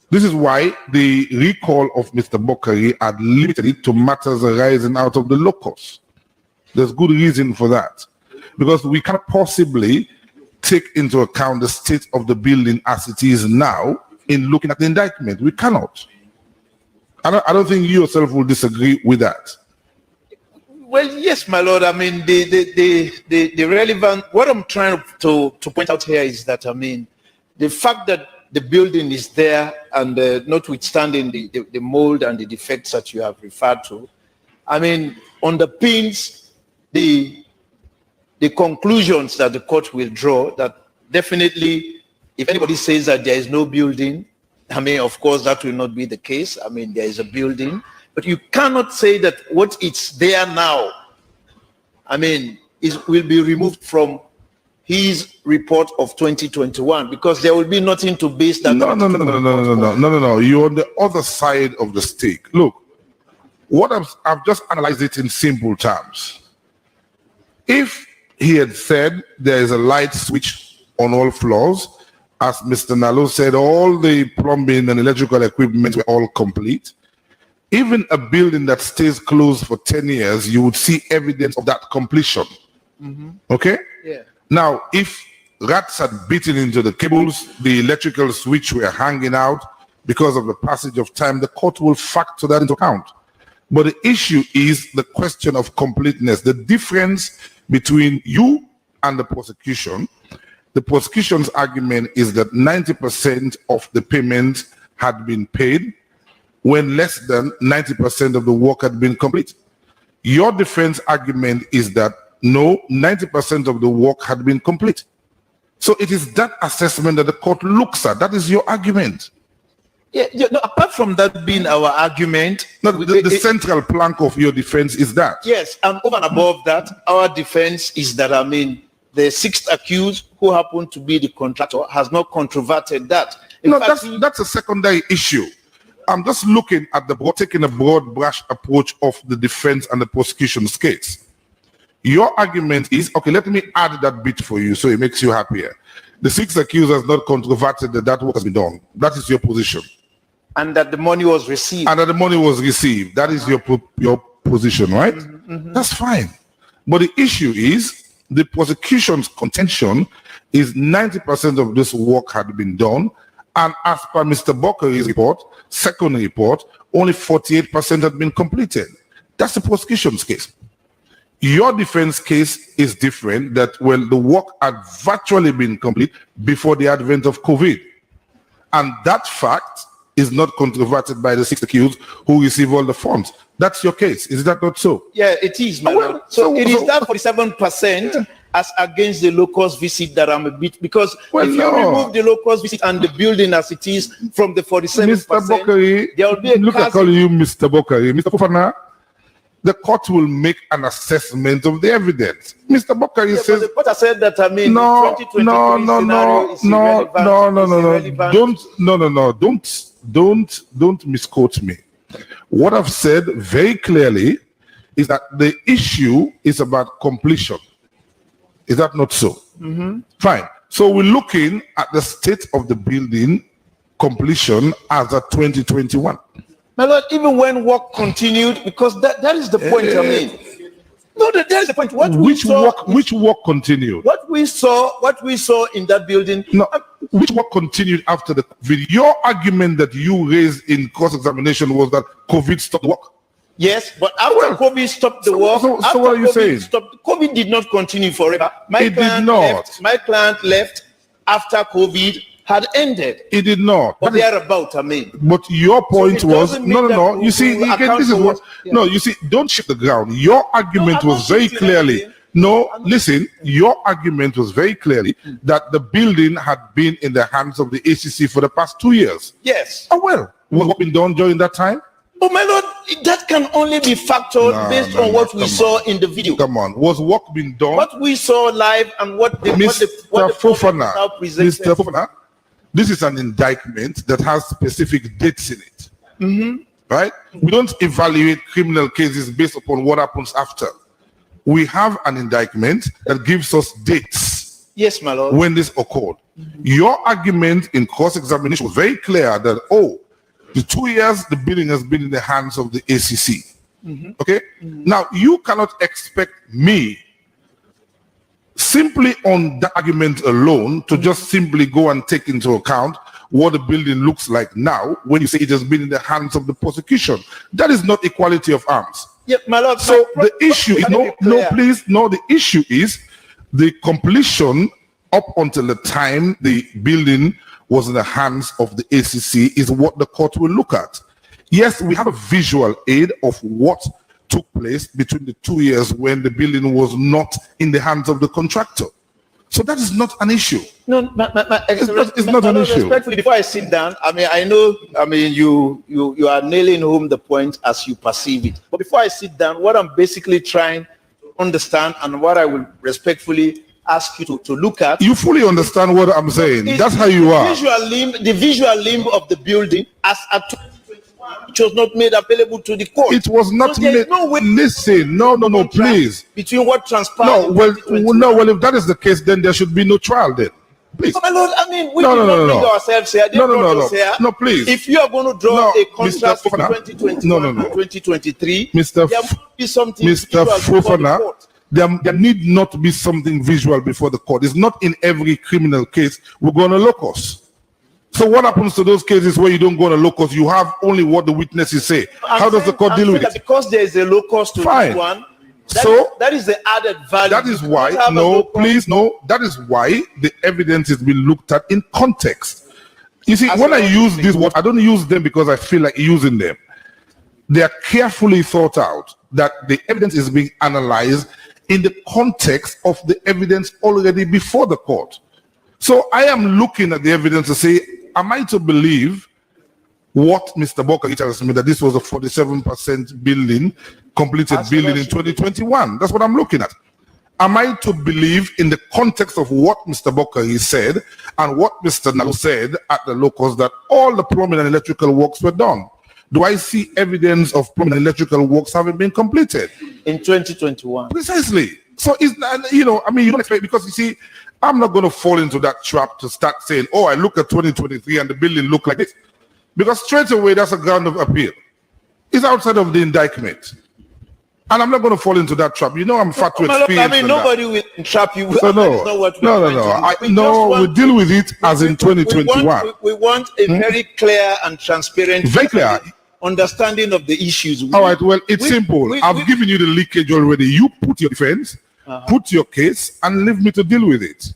This is why the recall of Mr. Bokari had limited it to matters arising out of the locus. There's good reason for that. Because we can't possibly take into account the state of the building as it is now in looking at the indictment. We cannot. I don't think you yourself will disagree with that. Well, yes, my lord. I mean, the relevant, what I'm trying to point out here is that, I mean, the fact that the building is there and notwithstanding the mold and the defects that you have referred to, I mean, underpins the the conclusions that the court will draw, that definitely, if anybody says that there is no building, I mean, of course, that will not be the case. I mean, there is a building, but you cannot say that what it's there now, I mean, will be removed from his report of 2021, because there will be nothing to base that. No. You're on the other side of the stake. Look, I've just analyzed it in simple terms. If he had said there is a light switch on all floors, as Mr. Nalo said, all the plumbing and electrical equipment were all complete. Even a building that stays closed for 10 years, you would see evidence of that completion. Okay? Yeah. Now, if rats had bitten into the cables, the electrical switch were hanging out because of the passage of time, the court will factor that into account. But the issue is the question of completeness. The difference between you and the prosecution, the prosecution's argument is that 90% of the payment had been paid when less than 90% of the work had been complete. Your defense argument is that no, 90% of the work had been complete. So it is that assessment that the court looks at. That is your argument. Yeah, no, apart from that being our argument, No, the central plank of your defense is that. yes, and over and above that, our defense is that, I mean, the sixth accused, who happened to be the contractor, has not controverted that. In fact, That's a secondary issue. I'm just looking at taking a broad brush approach of the defense and the prosecution's case. Your argument is, okay, let me add that bit for you so it makes you happier. The sixth accused has not controverted that work has been done. That is your position. and that the money was received. And that the money was received. That is your position, right? That's fine. But the issue is the prosecution's contention is 90% of this work had been done. And as per Mr. Bokari's report, second report, only 48% had been completed. That's the prosecution's case. Your defense case is different, that when the work had virtually been complete before the advent of COVID. And that fact is not controverted by the six accused who receive all the funds. That's your case. Is that not so? Yeah, it is, my lord. So it is that 47% as against the locust visit that I'm a bit, because if you remove the locust visit and the building as it is from the 47%, Mr. Bokari, there will be a look, I call you Mr. Bokari. Mr. Fofana, the court will make an assessment of the evidence. Mr. Bokari says, the court has said that, I mean, the 2023 scenario is irrelevant. Don't misquote me. What I've said very clearly is that the issue is about completion. Is that not so? Fine. So we're looking at the state of the building completion as of 2021. My lord, even when work continued, because that is the point, I mean. No, that is the point. Which work continued? What we saw in that building. No, which work continued after the COVID? Your argument that you raised in cross-examination was that COVID stopped work. Yes, but after COVID stopped the work. So what are you saying? COVID did not continue forever. It did not. My client left after COVID had ended. It did not. But thereabout, I mean. But your point was no. You see, this is what. Yeah. No, you see, don't shift the ground. Your argument was very clearly. No, listen. Your argument was very clearly that the building had been in the hands of the ACC for the past 2 years. Yes. Oh well, what been done during that time? But my lord, that can only be factored based on what we saw in the video. Come on, was work being done? What we saw live and what the Mr. Fofana, Mr. Fofana, this is an indictment that has specific dates in it. Right? We don't evaluate criminal cases based upon what happens after. We have an indictment that gives us dates. Yes, my lord. When this occurred. Your argument in cross-examination was very clear that, the 2 years the building has been in the hands of the ACC. Okay? Now, you cannot expect me simply on the argument alone to just simply go and take into account what the building looks like now when you say it has been in the hands of the prosecution. That is not equality of arms. Yeah, my lord. So the issue is the issue is the completion up until the time the building was in the hands of the ACC is what the court will look at. Yes, we have a visual aid of what took place between the 2 years when the building was not in the hands of the contractor. So that is not an issue. No, It's not an issue. Respectfully, before I sit down, I know, you are nailing home the point as you perceive it. But before I sit down, what I'm basically trying to understand and what I will respectfully ask you to look at. You fully understand what I'm saying. That's how you are. The visual limb of the building as at 2021, which was not made available to the court. It was not So there's made. no way Listen, no, please. between what transpired. No, in well, 2021. no, well, if that is the case, then there should be no trial then. Please. My Lord, we No, did no, not no, bring no. ourselves here. They No, brought no, us here. no, please. If you are going to draw No, a Mr. contrast between Fofana. 2021 and 2023, Mr. there must be something Mr. visual before the Fofana, court. there need not be something visual before the court. It's not in every criminal case we go on a locus. So what happens to those cases where you don't go on a locus? You have only what the witnesses say. How does the court deal with it? Because there is a locus to Fine. this one, that is the added value. That is You why, don't have a no, locus. please, no. That is why the evidence is being looked at in context. You see, when I use these words, I don't use them because I feel like using them. They are carefully thought out, that the evidence is being analyzed in the context of the evidence already before the court. So I am looking at the evidence to say, am I to believe what Mr. Bokari tells me, that this was a 47% building, completed building in 2021? That's what I'm looking at. Am I to believe in the context of what Mr. Bokari said and what Mr. Nalu said at the locus, that all the plumbing and electrical works were done? Do I see evidence of plumbing and electrical works having been completed? In 2021. Precisely. So, you don't expect, because you see, I'm not going to fall into that trap to start saying, oh, I look at 2023 and the building look like this. Because straight away, that's a ground of appeal. It's outside of the indictment. And I'm not going to fall into that trap. You know, I'm far too experienced. Nobody will trap you. So we deal with it as in 2021. We want a very clear and transparent, Very clear understanding of the issues. All right, well, it's simple. I've given you the leakage already. You put your defense, put your case, and leave me to deal with it.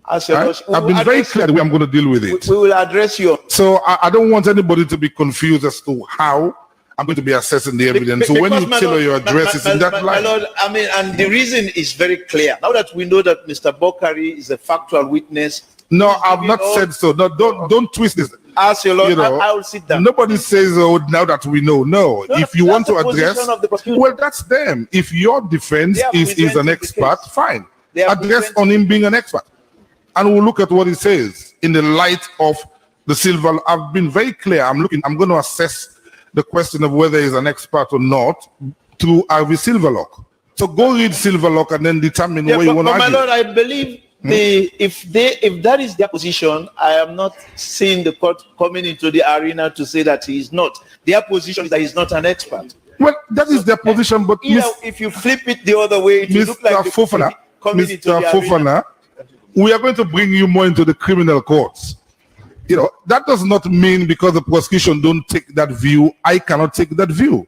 Right? I've been very clear the way I'm going to deal with it. We will address you. So I don't want anybody to be confused as to how I'm going to be assessing the evidence. So when you tailor your addresses in that light. My Lord, and the reason is very clear. Now that we know that Mr. Bokari is a factual witness. No, I've not said so. No, don't twist this. Ask your Lord, I will sit down. Nobody says, oh, now that we know. No, if you want to address, well, that's them. If your defense is an expert, fine. Address on him being an expert. And we'll look at what he says in the light of the silver. I've been very clear. I'm going to assess the question of whether he's an expert or not through RV Silverlock. So go read Silverlock and then determine where you want to argue. My Lord, I believe if that is their position, I am not seeing the court coming into the arena to say that he is not. Their position is that he's not an expert. Well, that is their position, but if you flip it the other way, it will look like Mr. Fofana, we are going to bring you more into the criminal courts. You know, that does not mean because the prosecution don't take that view, I cannot take that view.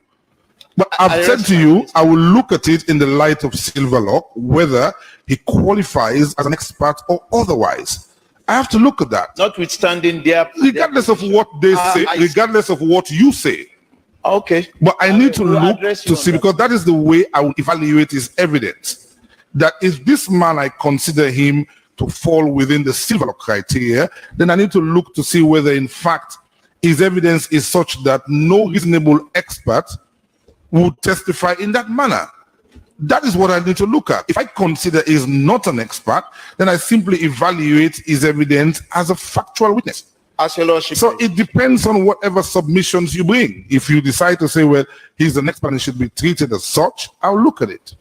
But I've said to you, I will look at it in the light of Silverlock, whether he qualifies as an expert or otherwise. I have to look at that. Notwithstanding regardless of what they say, regardless of what you say. Okay. But I need to look to see, because that is the way I will evaluate his evidence. That if this man, I consider him to fall within the Silverlock criteria, then I need to look to see whether in fact his evidence is such that no reasonable expert would testify in that manner. That is what I need to look at. If I consider he is not an expert, then I simply evaluate his evidence as a factual witness. So it depends on whatever submissions you bring. If you decide to say, well, he's an expert and should be treated as such, I'll look at it.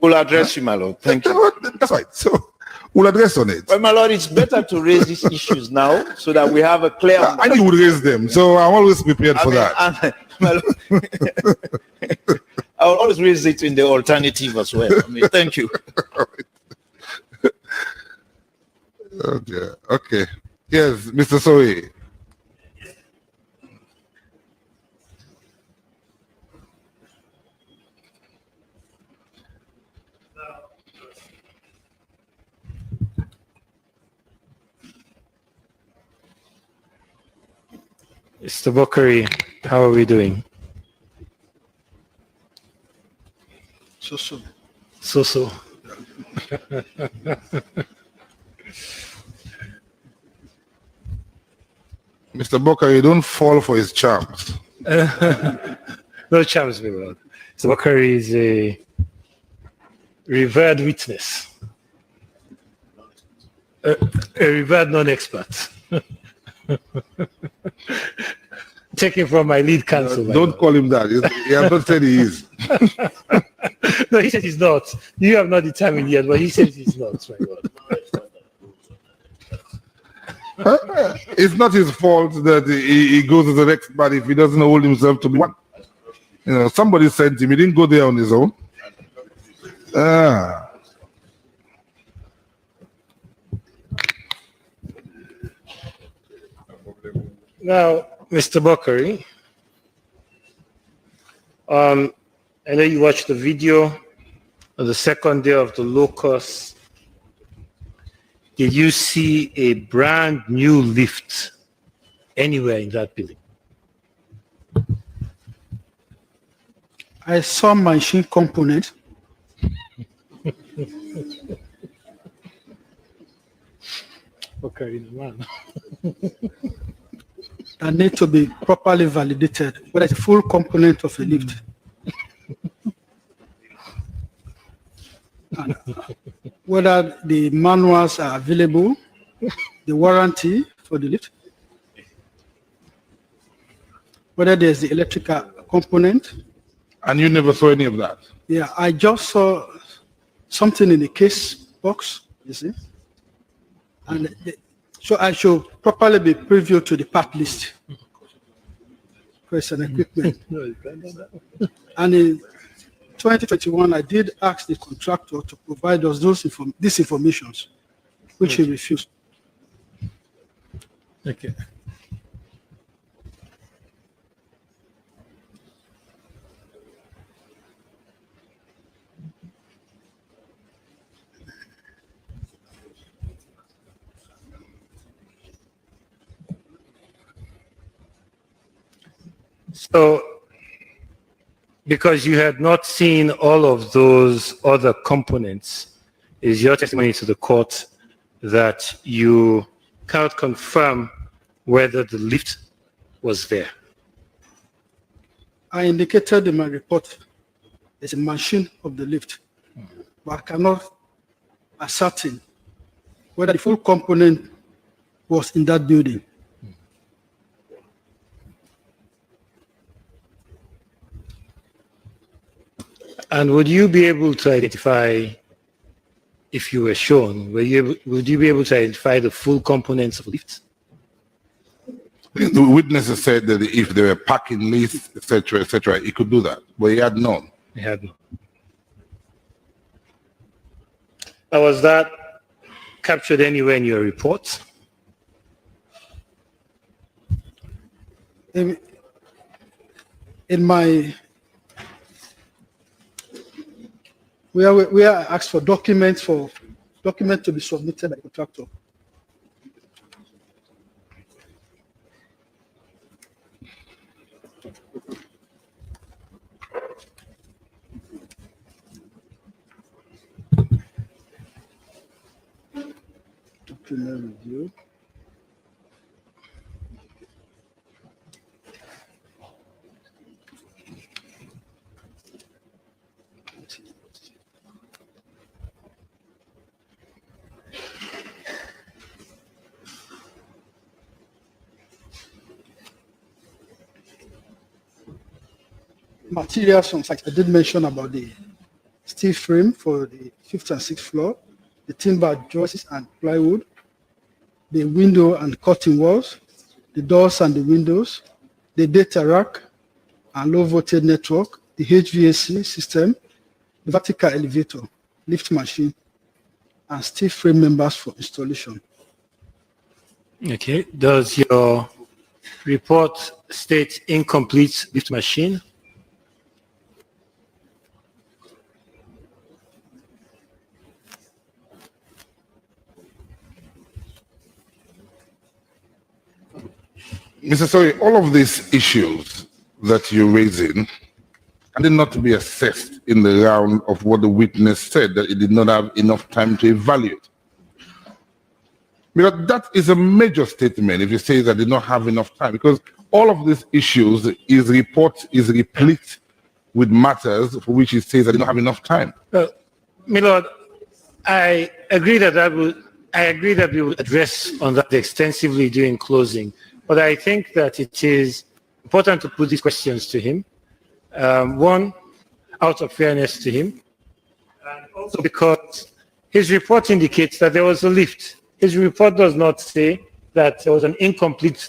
We'll address you, my Lord. Thank you. That's right. So we'll address on it. Well, my Lord, it's better to raise these issues now so that we have a clear... I know you would raise them, so I'm always prepared for that. My Lord, I will always raise it in the alternative as well. Thank you. Okay. Yes, Mr. Soe. Mr. Bokari, how are we doing? So. So. Mr. Booker, you don't fall for his charms. No charms, my lord. So Bakari is a revered witness, a revered non-expert. Taking from my lead counsel. my Don't lord. call him that. He has not said he is. No, he said he's not. You have not determined yet, but he says he's not, my lord. It's not his fault that he goes as an expert if he doesn't hold himself to be one. You know, somebody sent him. He didn't go there on his own. Now, Mr. Bakari, I know you watched the video on the second day of the locust. Did you see a brand new lift anywhere in that building? I saw machine component. Bakari, man. That need to be properly validated, whether it's a full component of a lift. And whether the manuals are available, the warranty for the lift, whether there's the electrical component. And you never saw any of that? Yeah, I just saw something in the case box, you see. And so I should properly be previewed to the part list. Question equipment. And in 2021, I did ask the contractor to provide us these informations, which he refused. Okay. So, because you had not seen all of those other components, is your testimony to the court that you cannot confirm whether the lift was there? I indicated in my report there's a machine of the lift, but I cannot ascertain whether the full component was in that building. And would you be able to identify, if you were shown, would you be able to identify the full components of the lift? The witnesses said that if there were parking lists, etc., he could do that, but he had none. He had none. Now, was that captured anywhere in your report? In my, we are asked for documents to be submitted by the contractor. Document review. Materials on site. I did mention about the steel frame for the 5th and 6th floor, the timber joists and plywood, the window and curtain walls, the doors and the windows, the data rack and low voltage network, the HVAC system, the vertical elevator, lift machine, and steel frame members for installation. Okay. Does your report state incomplete lift machine? Mr. Sorry, all of these issues that you're raising and then not to be assessed in the round of what the witness said, that he did not have enough time to evaluate. Because that is a major statement if you say that I did not have enough time, because all of these issues, his report is replete with matters for which he says I did not have enough time. My Lord, I agree that we will address on that extensively during closing, but I think that it is important to put these questions to him. One, out of fairness to him, and also because his report indicates that there was a lift. His report does not say that there was an incomplete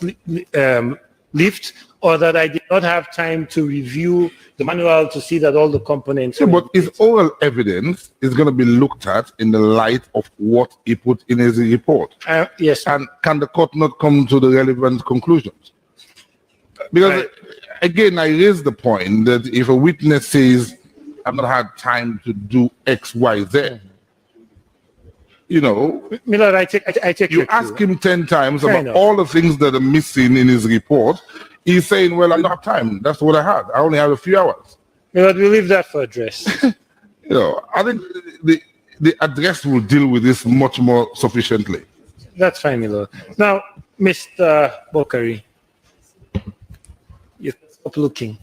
lift or that I did not have time to review the manual to see that all the components. Yeah, but his oral evidence is going to be looked at in the light of what he put in his report. Yes. And can the court not come to the relevant conclusions? Because, again, I raise the point that if a witness says, I've not had time to do X, Y, Z, you know, Millard, I take you your ask cue. him 10 times Fair about enough. all the things that are missing in his report. He's saying, well, I don't have time. That's what I had. I only have a few hours. Millard, we'll leave that for address. You know, I think the address will deal with this much more sufficiently. That's fine, Millard. Now, Mr. Bokari, you stop looking.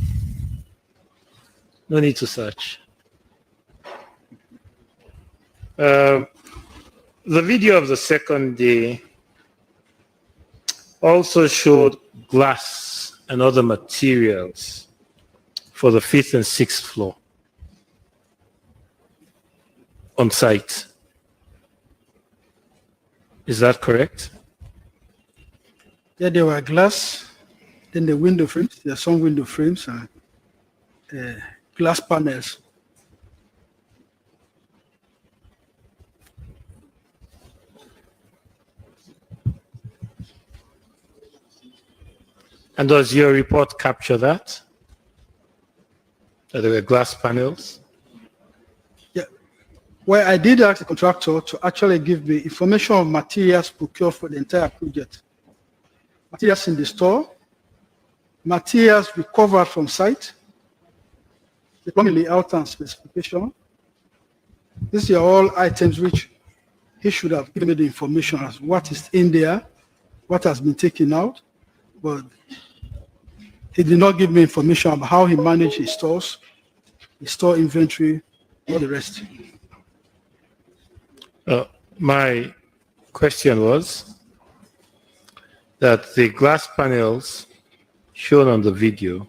No need to search. The video of the second day also showed glass and other materials for the 5th and 6th floor on site. Is that correct? Yeah, there were glass, then the window frames. There are some window frames and glass panels. And does your report capture that? That there were glass panels? Yeah. Well, I did ask the contractor to actually give me information of materials procured for the entire project. Materials in the store, materials recovered from site, the plumbing layout and specification. These are all items which he should have given me the information as what is in there, what has been taken out, but he did not give me information about how he managed his stores, his store inventory, all the rest. My question was that the glass panels shown on the video,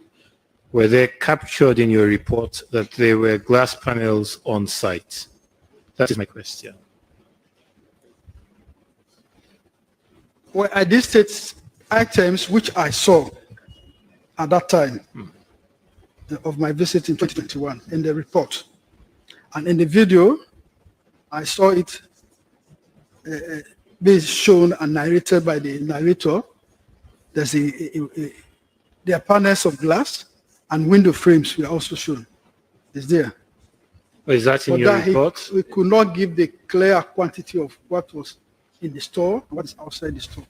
were they captured in your report that they were glass panels on site? That is my question. Well, I did state items which I saw at that time of my visit in 2021 in the report. And in the video, I saw it being shown and narrated by the narrator. There's there are panels of glass and window frames were also shown. It's there. Is that in But your that report? we could not give the clear quantity of what was in the store, what is outside the store.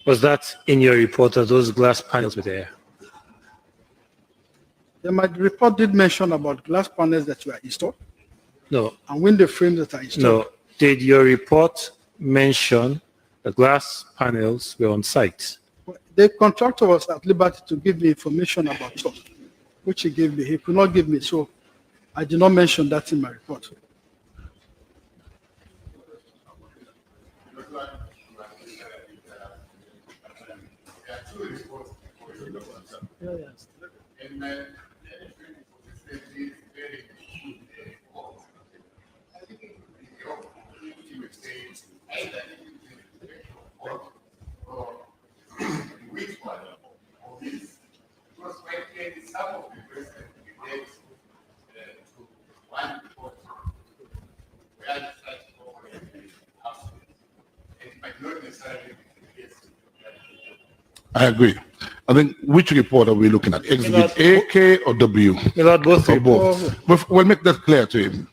Was that in your report that those glass panels were there? Then my report did mention about glass panels that were installed No, and window frames that are installed. no. Did your report mention the glass panels were on site? The contractor was at liberty to give me information about it, which he gave me. He could not give me, so I did not mention that in my report. I agree. I think which report are we looking at? Exhibit A, K, or W? Millard, both Or reports. both? We'll make that clear to him.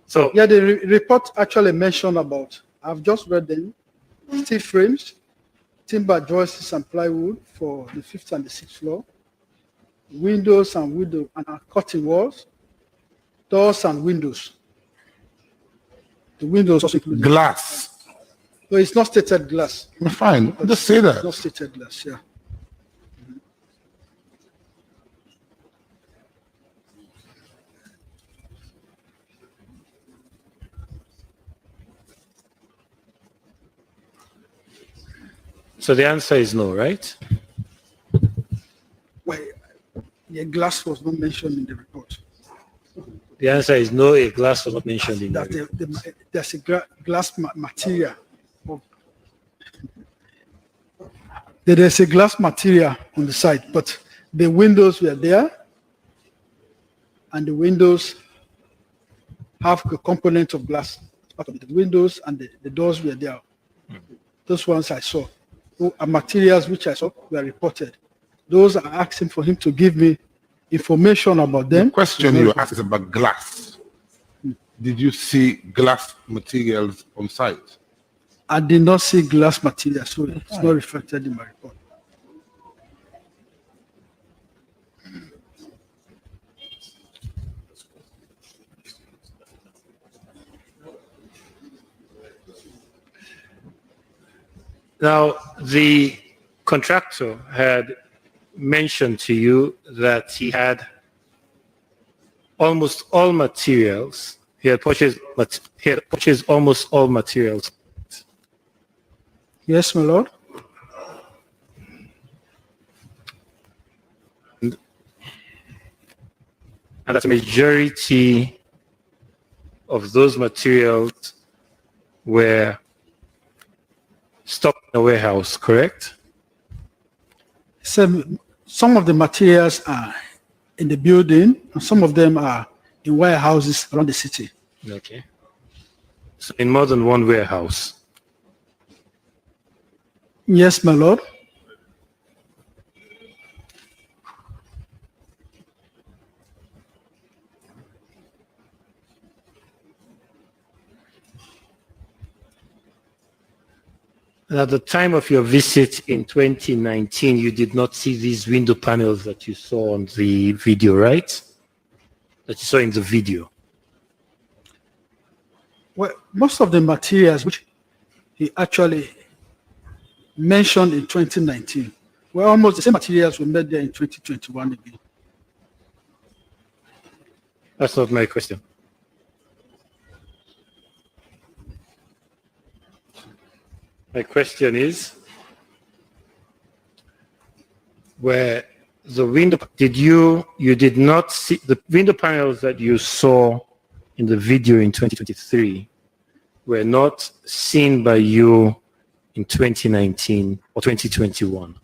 So, Yeah, the report actually mentioned about, I've just read them, steel frames, timber joists and plywood for the 5th and the 6th floor, windows and curtain walls, doors and windows. The windows also include Glass. No, it's not stated glass. Fine. Just say It's not that. stated glass, yeah. So the answer is no, right? Well, the glass was not mentioned in the report. The answer is no, a glass was not mentioned in That there. there's a glass material. There's a glass material on the side, but the windows were there, and the windows have a component of glass. Part of it. The windows and the doors were there. Those ones I saw. Materials which I saw were reported. Those are asking for him to give me information about them. The question you asked is about glass. Did you see glass materials on site? I did not see glass material, so it's not reflected in my report. Now, the contractor had mentioned to you that he had almost all materials. He had purchased almost all materials. Yes, my lord. And that the majority of those materials were stocked in a warehouse, correct? Some of the materials are in the building, and some of them are in warehouses around the city. Okay. So in more than one warehouse. Yes, my lord. And at the time of your visit in 2019, you did not see these window panels that you saw on the video, right? That you saw in the video. Well, most of the materials which he actually mentioned in 2019 were almost the same materials we made there in 2021 again. That's not my question. My question is, where the window, you did not see the window panels that you saw in the video in 2023 were not seen by you in 2019 or 2021?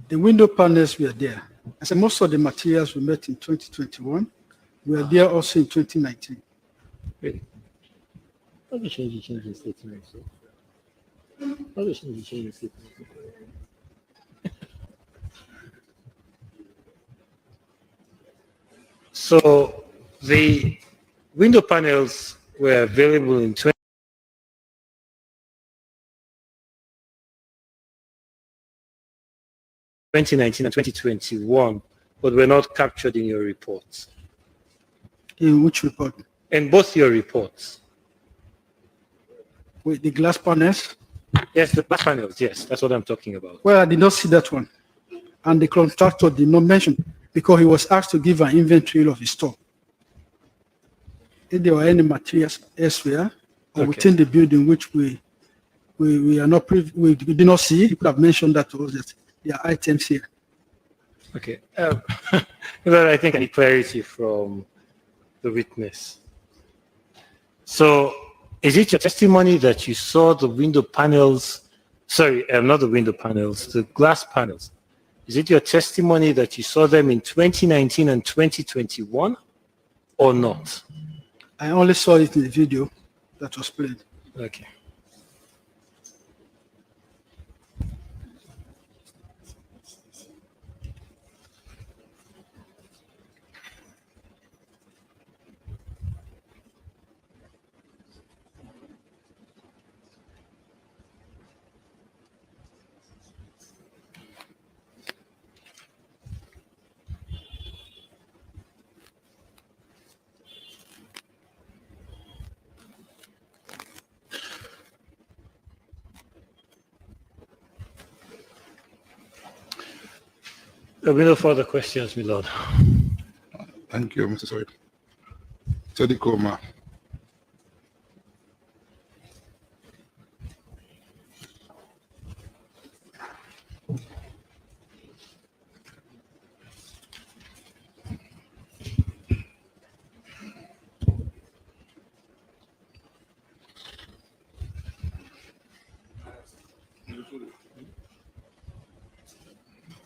The window panels were there. I said most of the materials we met in 2021 were there also in 2019. Really? How do you change the statement? How do you change the statement? So the window panels were available in 2019 and 2021, but were not captured in your reports. In which report? In both your reports. With the glass panels? Yes, the glass panels, yes, that's what I'm talking about. Well, I did not see that one. And the contractor did not mention because he was asked to give an inventory of his stock. If there were any materials elsewhere or within the building which we are not we did not see, he could have mentioned that to us that there are items here. Okay. Well, I think I need clarity from the witness. So is it your testimony that you saw the window panels, sorry, not the window panels, the glass panels? Is it your testimony that you saw them in 2019 and 2021 or not? I only saw it in the video that was played. Okay. There will be no further questions, my lord. Thank you, Mr. Soid. Teddy.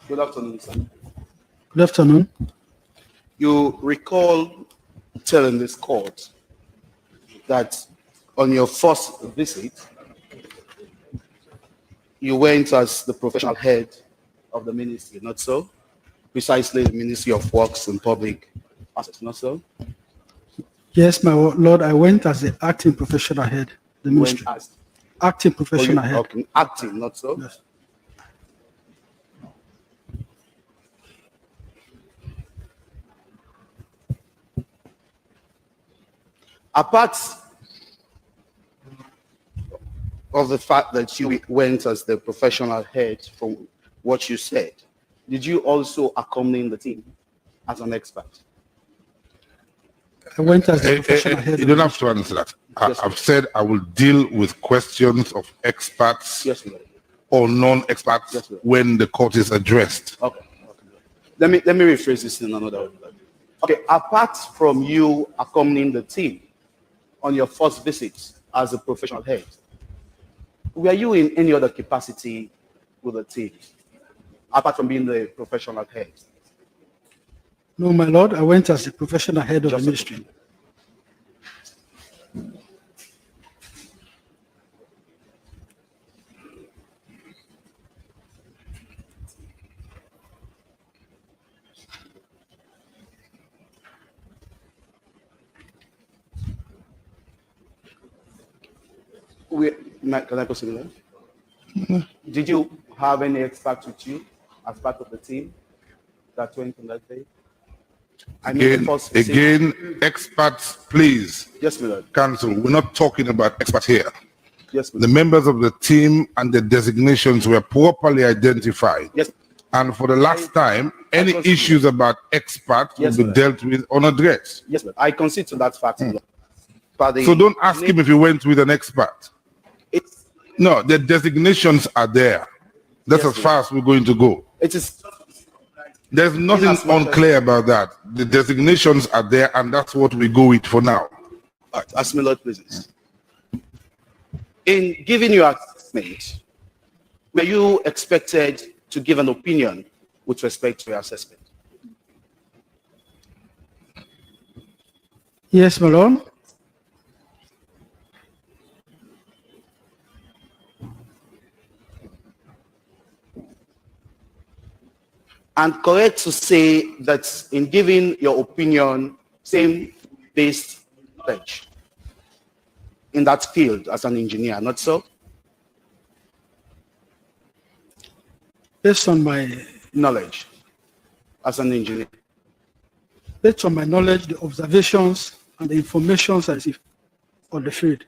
Good afternoon, sir. Good afternoon. You recall telling this court that on your first visit, you went as the professional head of the ministry, not so? Precisely the Ministry of Works and Public Assets, not so? Yes, my lord, I went as the acting professional head, the You ministry. went as Acting professional head. okay, acting, not so? Yes. Apart of the fact that you went as the professional head from what you said, did you also accompany the team as an expert? I went as the professional head. You of don't the have to answer that. Yes, I've said I will deal with questions of experts Yes, Lord. or non-experts Yes, sir. when the court is addressed. Okay. Let me rephrase this in another way. Okay, apart from you accompanying the team on your first visit as a professional head, were you in any other capacity with the team apart from being the professional head? No, my lord, I went as the professional head of the Just ministry. Can I proceed? Did you have any experts with you as part of the team that went on that day? I mean, the first visit. Again, experts, please, Yes, my lord. counsel, we're not talking about experts here. Yes, my The lord. members of the team and the designations were properly identified. Yes. And for the last time, any concede. issues about experts Yes, will be sir. dealt with on address. Yes, my lord. I concede to that fact. my lord. But the So don't ask him if he went with an expert. It's, No, the designations are there. That's Yes, as sir. far as we're going to go. it is There's nothing as much as- unclear about that. The designations are there, and that's what we go with for now. all right, as my lord pleases. In giving your assessment, were you expected to give an opinion with respect to your assessment? Yes, my lord. And correct to say that in giving your opinion, same based knowledge in that field as an engineer, not so? Based on my Knowledge as an engineer. Based on my knowledge, the observations and the information I received on the field,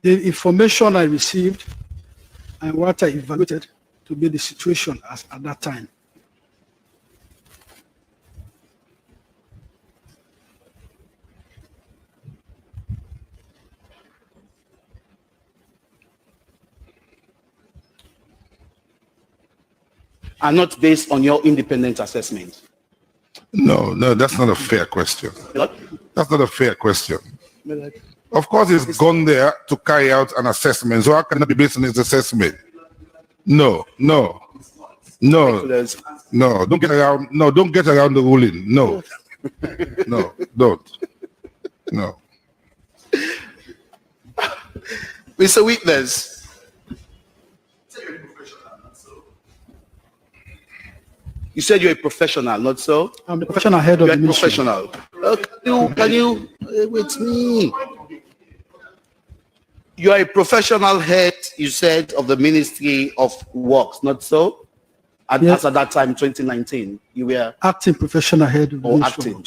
the information I received and what I evaluated to be the situation as at that time. And not based on your independent assessment. No, that's not a fair question. What? That's not a fair question. Of course, he's gone there to carry out an assessment. So how can that be based on his assessment? No. There's- Don't get around. No, don't get around the ruling. No, don't. No. Mr. Witness, you said you're a professional, not so? I'm the professional head of You're the a ministry. professional. Can you with me? You are a professional head, you said, of the Ministry of Works, not so? And Yes. as at that time, 2019, you were Acting professional head of the or ministry. acting.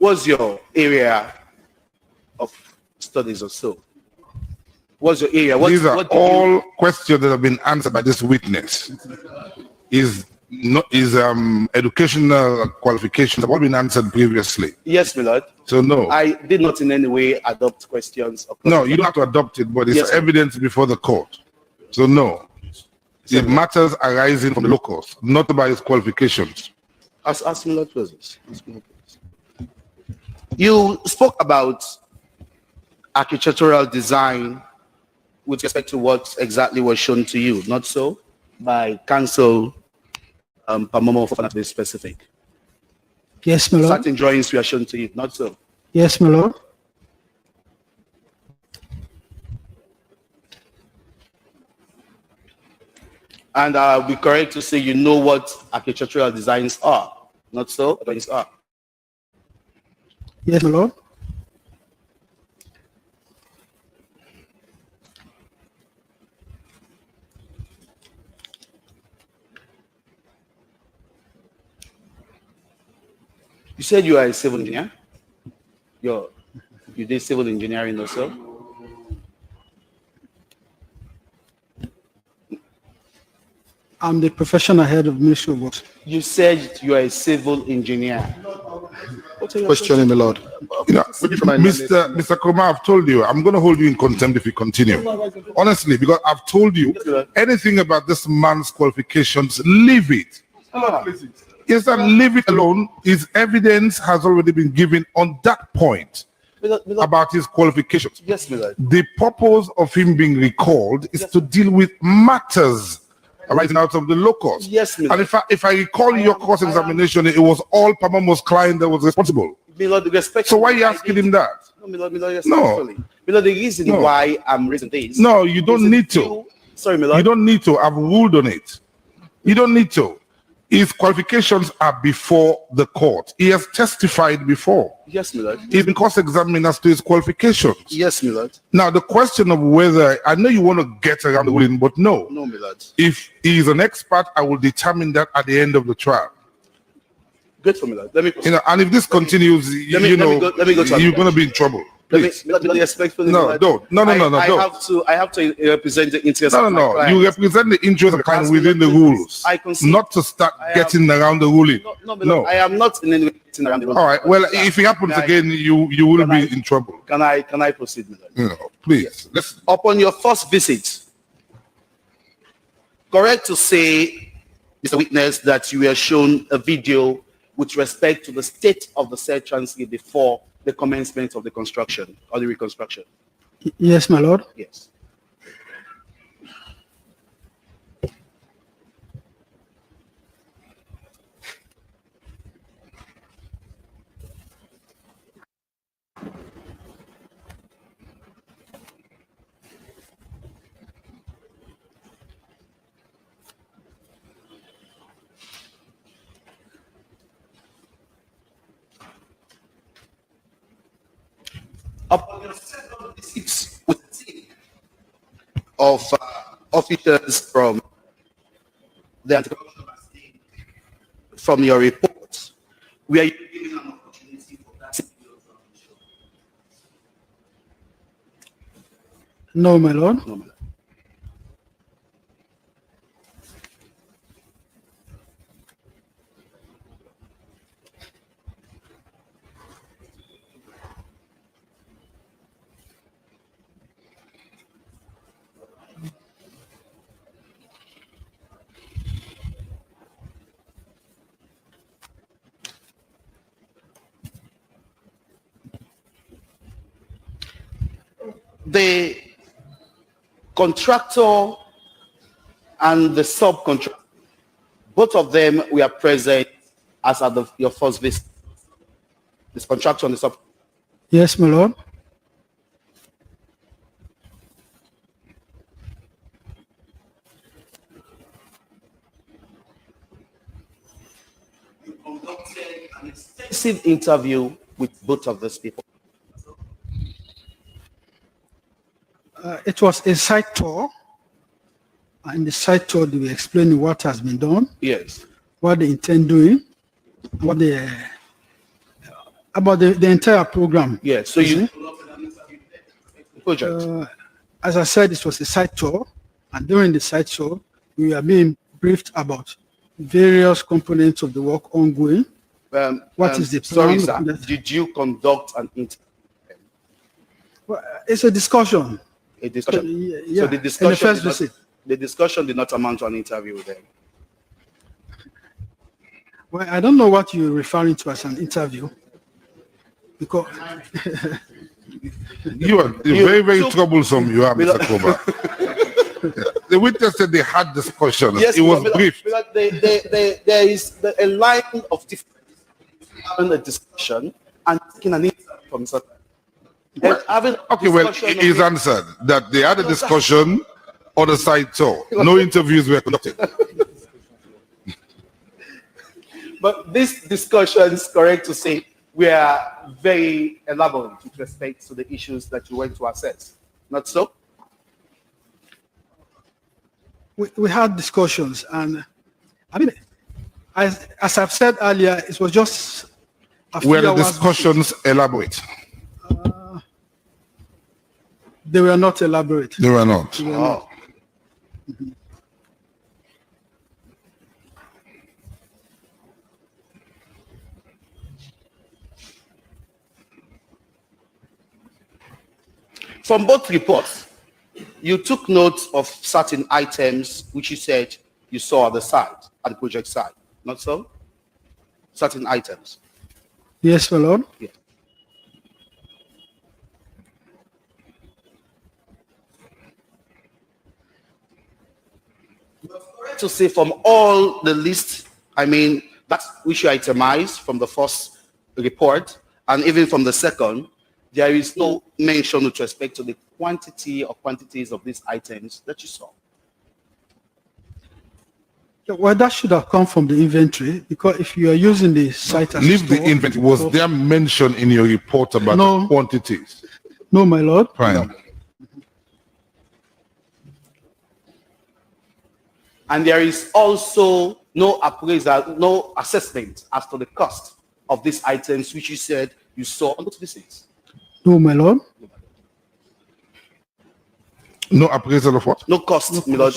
what's your area of studies or so? What's your area? These are what did all questions that have been answered by this witness. Educational qualifications have all been answered previously. Yes, my lord. So no. I did not in any way adopt questions. No, you don't have to adopt it, but it's Yes, sir. evidence before the court. So no. It matters arising from the locus, not by his qualifications. Ask me, Lord, please. You spoke about architectural design with respect to what exactly was shown to you, not so? By counsel Pamomo, for to be specific. Yes, my lord. Certain drawings were shown to you, not so? Yes, my lord. And I'll be correct to say you know what architectural designs are, not so? Drawings are. Yes, my lord. You said you are a civil engineer? You did civil engineering also? I'm the professional head of Ministry of Works. You said you are a civil engineer. Questioning, my lord. You know, Mr. Kuma, I've told you, I'm going to hold you in contempt if you continue. Honestly, because I've told you, anything about this man's qualifications, leave it. Yes, sir, leave it alone. His evidence has already been given on that point about his qualifications. Yes, my lord. The purpose of him being recalled is to deal with matters arising out of the locus. Yes, my and lord. if I recall your cross-examination, it was all Pamomo's client that was responsible. My lord, respectfully, So why are you asking him that? No, my lord, respectfully. My lord, the reason why I'm raising this. No, you don't need to. Sorry, my lord. You don't need to. I've ruled on it. You don't need to. His qualifications are before the court. He has testified before. Yes, my lord. He's been cross-examined as to his qualifications. Yes, my lord. Now, the question of whether, I know you want to get around the ruling, but no. No, my lord. If he is an expert, I will determine that at the end of the trial. Good for me, lord. Let me proceed. And if this continues, let me go to you're going to be in trouble. Please. Let me respectfully. No, don't. No, I don't. have to represent the interest of my No. client. You represent the interest of the client within the rules, not to start getting around the ruling. No, I am not in any way getting around the rules. All right. Well, if it happens again, you will be in trouble. Can I proceed, my lord? No, please. Let's. Upon your first visit, correct to say, Mr. Witness, that you were shown a video with respect to the state of the said transcript before the commencement of the construction or the reconstruction? Yes, my lord. Yes. Upon your second visit with the team of officers from the anti-corruption team, from your report, we are giving an opportunity for that video to show? No, my lord. No, my lord. The contractor and the subcontractor, both of them were present as at your first visit. This contractor and the sub. Yes, my lord. You conducted an extensive interview with both of these people. It was a site tour. And the site tour, they were explaining what has been done, Yes. what they intend doing, what they About the entire program. Yeah, so you project. As I said, it was a site tour, and during the site tour, we are being briefed about various components of the work ongoing. What is the sorry, plan? sir. Did you conduct an interview? Well, it's a discussion. A discussion. Yeah, So the in discussion, the first visit. the discussion did not amount to an interview with them. Well, I don't know what you're referring to as an interview, because You are very, very troublesome, you are, Mr. Koba. The witness said they had discussions. Yes, it was because brief. there is a line of difference having a discussion and taking an interview from someone. Okay, well, it is answered that they had a discussion on the site tour. No interviews were conducted. But this discussion is correct to say we are very elaborate with respect to the issues that you went to assess. Not so? we had discussions, and I mean, as I've said earlier, it was just a few Were the hours discussions elaborate? They were not elaborate. They were not. They were not. From both reports, you took note of certain items which you said you saw at the site, at the project site. Not so? Certain items. Yes, my lord. Yeah. To say from all the list, I mean, that's which you itemized from the first report and even from the second, there is no mention with respect to the quantity or quantities of these items that you saw. Well, that should have come from the inventory, because if you are using the site as Leave the store, inventory. Was there mention in your report about No. the quantities? No, my lord. Fine. And there is also no appraisal, no assessment as to the cost of these items which you said you saw on those visits. No, my lord. No appraisal of what? No cost, my lord.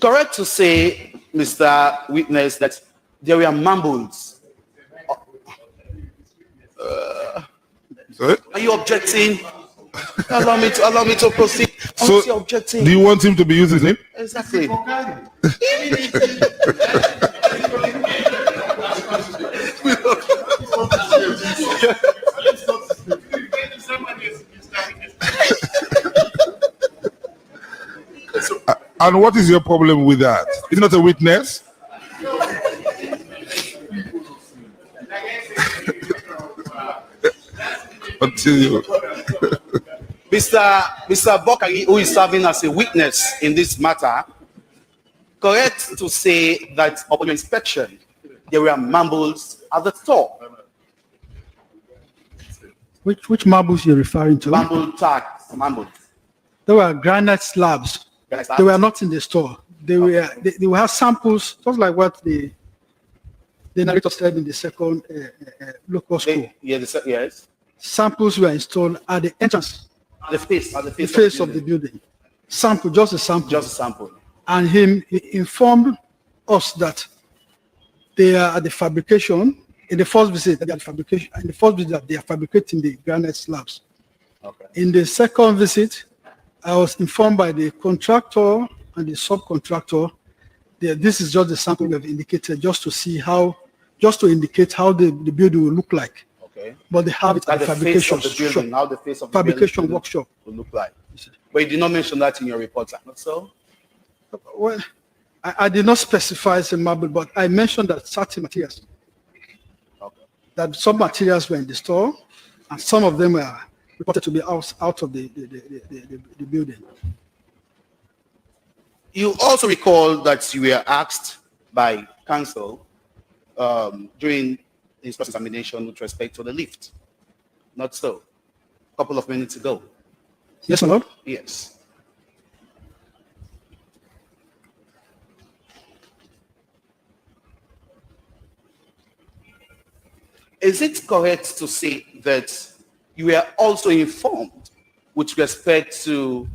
Correct to say, Mr. Witness, that there were mumbles. Sorry? Are you objecting? allow me to proceed. So, You're objecting. do you want him to be using him? Exactly. And what is your problem with that? Is it not a witness? Continue. Mr. Bokari, who is serving as a witness in this matter, correct to say that upon your inspection, there were mumbles at the store. Which marbles you're referring to? Mumble tags, mumbles. There were granite slabs. They were not in the store. They were. They will have samples, just like what the narrator said in the second local school. Yes. Samples were installed at the entrance, The face of the building. Sample, just a sample. Just a sample. And he informed us that they are at the fabrication. In the first visit, they are fabrication. In the first visit, they are fabricating the granite slabs. Okay. In the second visit, I was informed by the contractor and the subcontractor that this is just the sample we have indicated, just to indicate how the building will look like. Okay. But they have it at the fabrication building, how the face of the fabrication building workshop will look like. But you did not mention that in your report, sir. Not so? Well, I did not specify as a marble, but I mentioned that certain materials, that some materials were in the store, and some of them were reported to be out of the building. You also recall that you were asked by counsel during his cross-examination with respect to the lift. Not so? couple of minutes ago. Yes, my lord. Yes. Is it correct to say that you were also informed with respect to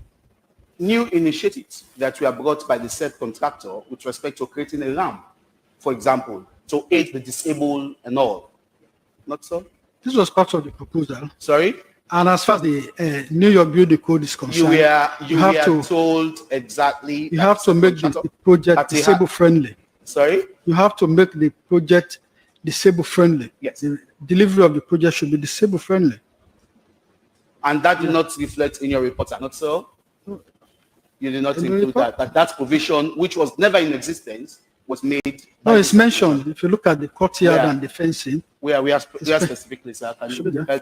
new initiatives that were brought by the said contractor with respect to creating a ramp, for example, to aid the disabled and all? Not so? This was part of the proposal. Sorry? And as far as the New York Building Code is concerned, You were told exactly. You have to make the project disabled friendly. Sorry? You have to make the project disabled friendly. Yes. The delivery of the project should be disabled friendly. And that did not reflect in your report, not so? You did not include that provision, which was never in existence, was made. No, it's mentioned. If you look at the courtyard and the fencing. We are specifically, sir. Can you help us?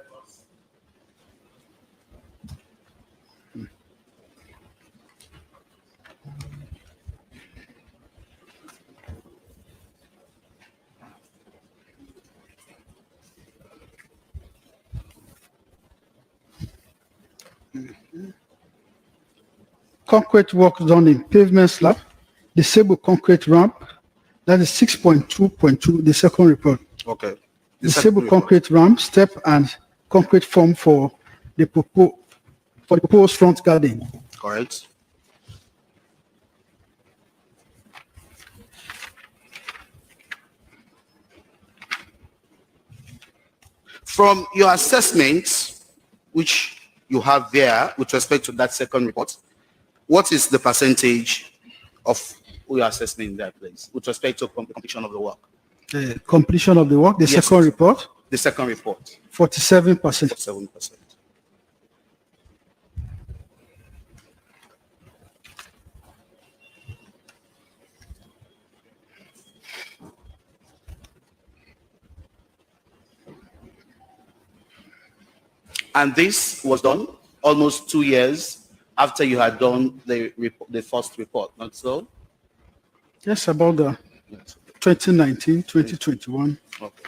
Concrete work done in pavement slab, disabled concrete ramp, that is 6.2.2, the second report. Okay. Disabled concrete ramp, step and concrete form for the proposed front garden. Correct. From your assessments, which you have there with respect to that second report, what is the percentage of your assessment in that place with respect to completion of the work? Completion of the work, the Yes, second report, The second report, 47%. 7%. And this was done almost 2 years after you had done the first report, not so? Yes, about the 2019, 2021. Okay.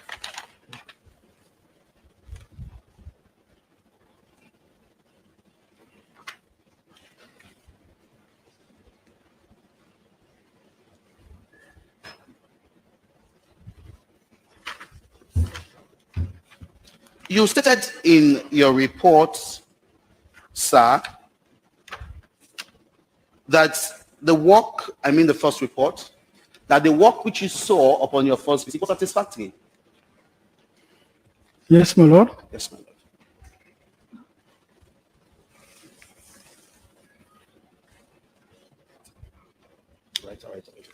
You stated in your report, sir, that the work, the first report, that the work which you saw upon your first visit was satisfactory. Yes, my lord. Yes, my lord. Right, all right, all right.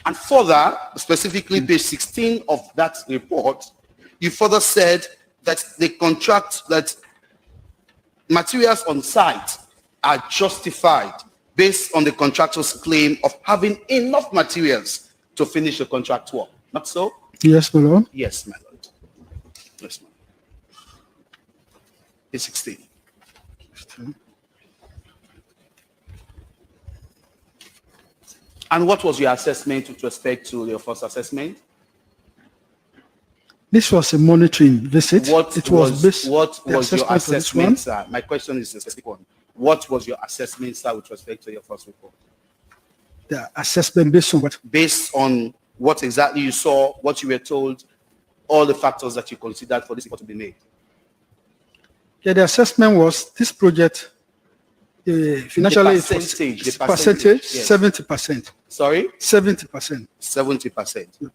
And further, specifically page 16 of that report, you further said that that materials on site are justified based on the contractor's claim of having enough materials to finish the contract work. Not so? Yes, my lord. Yes, my lord. Yes, my lord. Page 16. And what was your assessment with respect to your first assessment? This was a monitoring visit. What was your assessment, assessment, sir? My question is the specific one. What was your assessment, sir, with respect to your first report? The assessment based on what? Based on what exactly you saw, what you were told, all the factors that you considered for this report to be made. Yeah, the assessment was this project, financially, the percentage, yes. 70%. Sorry? 70%. 70%. Yeah.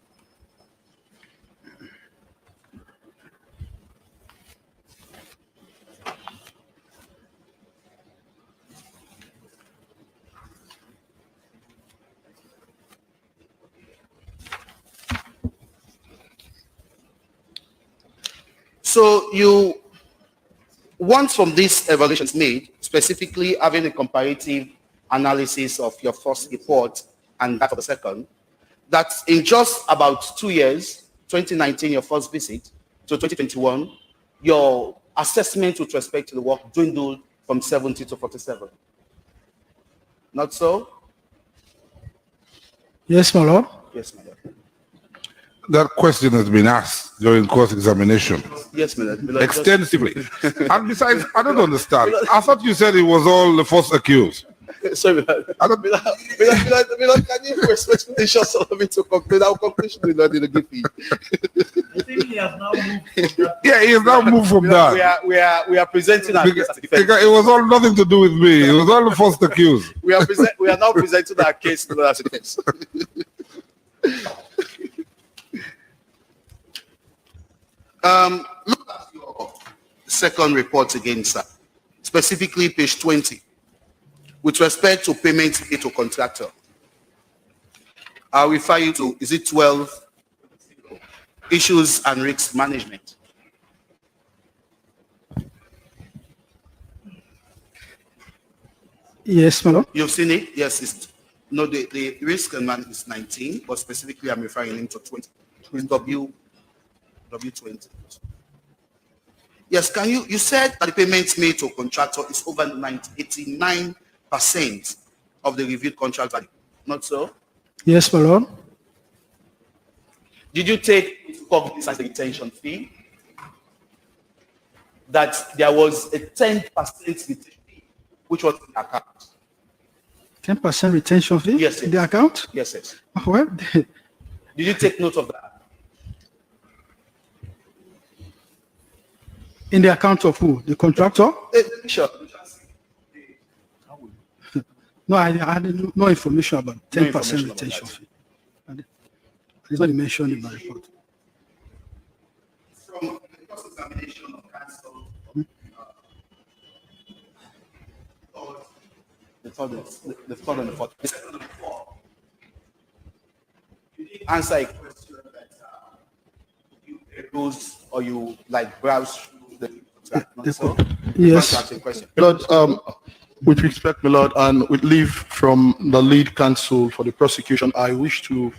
So you want from these evaluations made, specifically having a comparative analysis of your first report and that of the second, that in just about 2 years, 2019, your first visit, to 2021, your assessment with respect to the work dwindled from 70 to 47. Not so? Yes, my lord. Yes, my lord. That question has been asked during course examination Yes, my lord. My lord, just- extensively. And besides, I don't understand. I thought you said it was all the first accused. Sorry, my lord. I don't- My lord, can you respectfully just allow me to conclude? Our conclusion will not give me. I think he has now moved. Yeah, he has now moved from that. We are presenting our case as a defense. Because it was all nothing to do with me. It was all the first accused. We are now presenting our case as a defense. Look at your second report again, sir. Specifically page 20. With respect to payment made to contractor. I'll refer you to, is it 12? Issues and risk management. Yes, my lord. You've seen it? Yes, it's no, the risk and management is 19, but specifically I'm referring him to 20. It's W20. Yes, can you said that the payments made to contractor is over 89% of the reviewed contract value. Not so? Yes, my lord. Did you take cognizance as a retention fee? That there was a 10% retention fee, which was in the account. 10% retention fee? Yes, In the yes. account? Yes, yes. Well, Did you take note of that? in the account of who? The contractor? Sure. No, I had no information about 10% information about retention that. fee. It's not mentioned in my report. From the cost examination of counsel, the third and the fourth. The second and the fourth. You did answer a question that you peruse or you like browse through the contract. Not so? Yes. That's a question. Lord, with respect, my lord, and with leave from the lead counsel for the prosecution, I wish to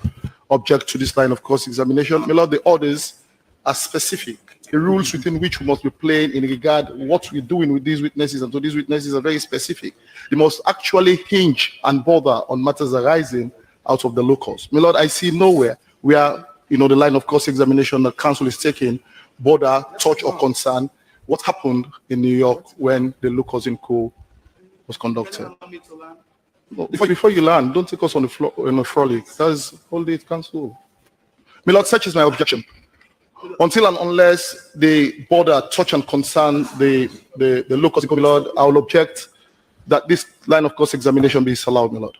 object to this line of cross-examination. My lord, the orders are specific. The rules within which we must be playing in regard what we're doing with these witnesses and to these witnesses are very specific. They must actually hinge and bother on matters arising out of the locals. My lord, I see nowhere where, the line of cross-examination that counsel is taking bother, touch or concern what happened in New York when the locals in co was conducted. No, before you land, don't take us on the floor in a frolic. That's hold it, counsel. My lord, such is my objection. Until and unless they bother, touch and concern the locals, my lord, I will object that this line of cross-examination be allowed, my lord.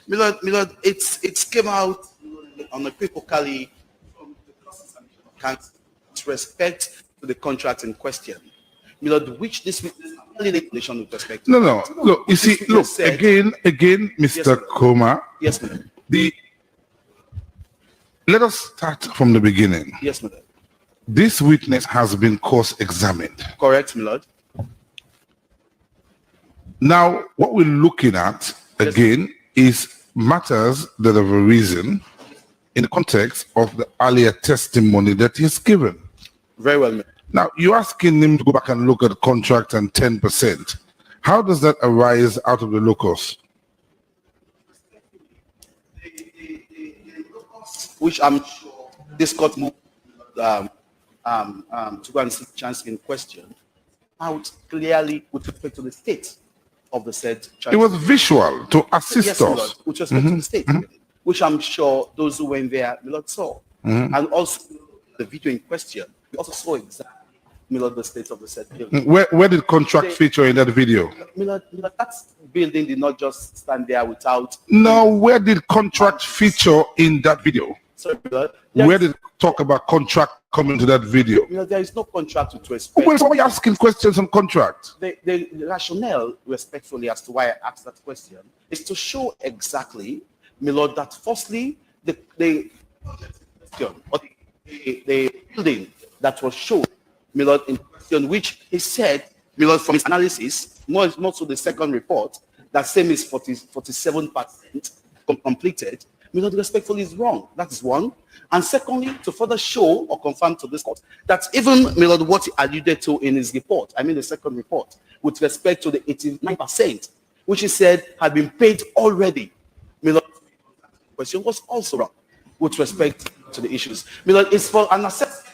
My lord, it's came out on a unequivocally from the cross-examination of counsel with respect to the contract in question. My lord, which this witness relation with respect to No. Look, you see, look, again, Mr. Koma, Yes, madam. Let us start from the beginning. Yes, madam. This witness has been cross-examined. Correct, my lord. Now, what we're looking at, again, is matters that have arisen in the context of the earlier testimony that he's given. Very well, madam. Now, you're asking him to go back and look at the contract and 10%. How does that arise out of the locus? Which I'm sure this court moved to go and seek chance in question out clearly with respect to the state of the said charge. It was visual to assist Yes, my us. lord, with respect to the state, which I'm sure those who went there, my lord, saw. And also the video in question, we also saw exactly, my lord, the state of the said building. Where did contract feature in that video? My lord, that building did not just stand there without. No, where did contract feature in that video? Sorry, my lord. Where did talk about contract come into that video? There is no contract with respect. Well, so why are you asking questions on contract? The rationale, respectfully, as to why I asked that question, is to show exactly, my lord, that firstly, the building that was shown, my lord, in question, which he said, my lord, from his analysis, more so the second report, that same is 47% completed, my lord, respectfully is wrong. That is one. And secondly, to further show or confirm to this court that even, my lord, what he alluded to in his report, I mean the second report, with respect to the 89%, which he said had been paid already, my lord, question was also wrong with respect to the issues. Milord, it's for an assessment.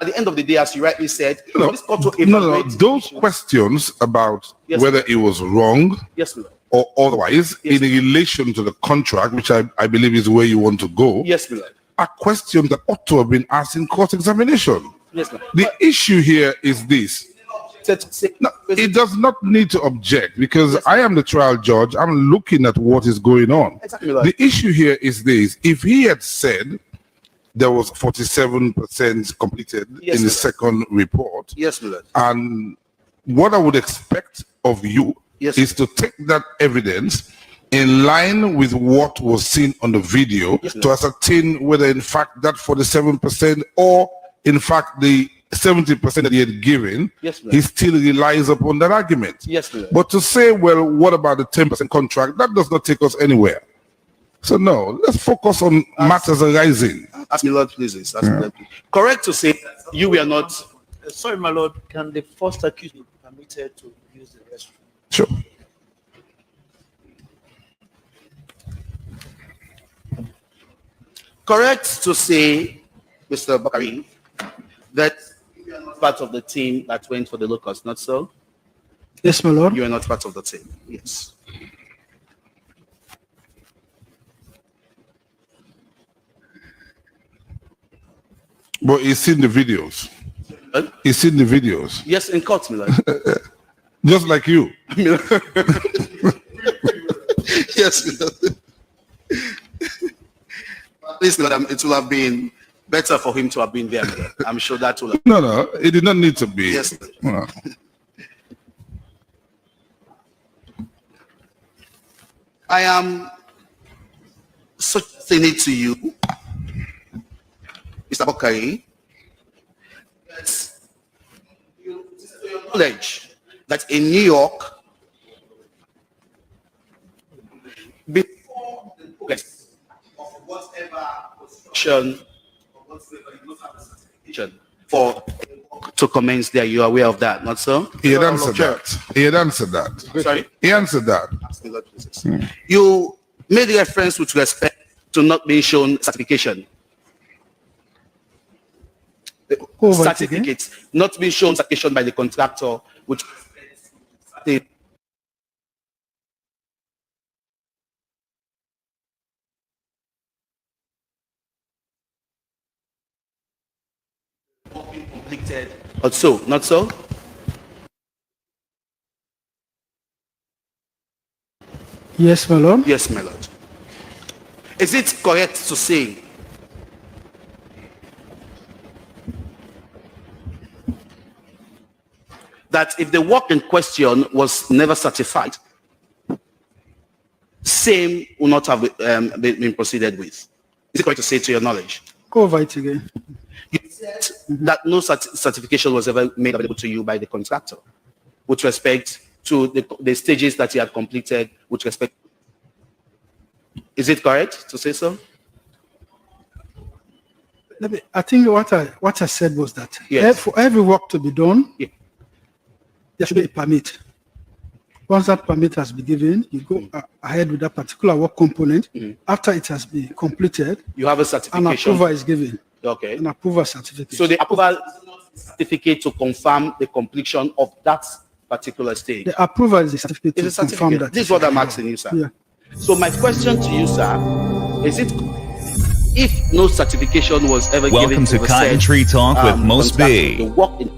At the end of the day, as you rightly said, for this court to evaluate those issues. questions about Yes, whether it was wrong Yes, Milord. or otherwise Yes. in relation to the contract, which I believe is where you want to go, Yes, Milord. are questions that ought to have been asked in court examination. Yes, Milord. The issue here is this. No, it does not need to object because I am the trial judge. I'm looking at what is going on. Exactly, Milord. The issue here is this. If he had said there was 47% completed Yes, in the Milord. second report, Yes, Milord. and what I would expect of you Yes. is to take that evidence in line with what was seen on the video Yes, to ascertain whether in fact that 47% or in fact the 70% that he had given, Yes, ma'am. he still relies upon that argument. Yes, ma'am. But to say, well, what about the 10% contract? That does not take us anywhere. So no, let's focus on matters arising. Ask me, Lord, please. Ask me, Lord, please. Correct to say you were not. Sorry, my lord, can the first accused be permitted to use the restroom? Sure. Correct to say, Mr. Bakari, that you are not part of the team that went for the locust, not so? Yes, my lord. You are not part of the team. Yes. But he's seen the videos. Huh? He's seen the videos. Yes, in court, Miller. Just like you. Yes, Miller. At least, Miller, it will have been better for him to have been there, Miller. I'm sure that will have. No, it did not need to be. Yes. No. I am suggesting to you, Mr. Bakari, that you knowledge that in New York, before the progress of whatever construction or whatsoever, you must have a certification for to commence there. You are aware of that, not so? He had answered that. He had answered that. Sorry? He answered that. Ask me, Lord, please. You made reference with respect to not being shown certification. Over it Certificates not being shown certification by the contractor, which the completed. Not so, not so. Yes, my lord. Yes, my lord. Is it correct to say that if the work in question was never certified, same will not have been proceeded with? Is it correct to say, to your knowledge? Go over it again. You said that no certification was ever made available to you by the contractor with respect to the stages that he had completed with respect. Is it correct to say so? I think what I said was that Yes. for every work to be done, Yeah. there should be a permit. Once that permit has been given, you go ahead with that particular work component. After it has been completed, You have a an certification. approval is given. Okay. An approval certificate. So the approval certificate to confirm the completion of that particular stage. The approval is a certificate It's a to confirm certificate. that. This is what I'm asking you, sir. Yeah. So my question to you, sir, is it if no certification was ever given Welcome to the Cotton said, Tree Talk with Most contractor, B. the work in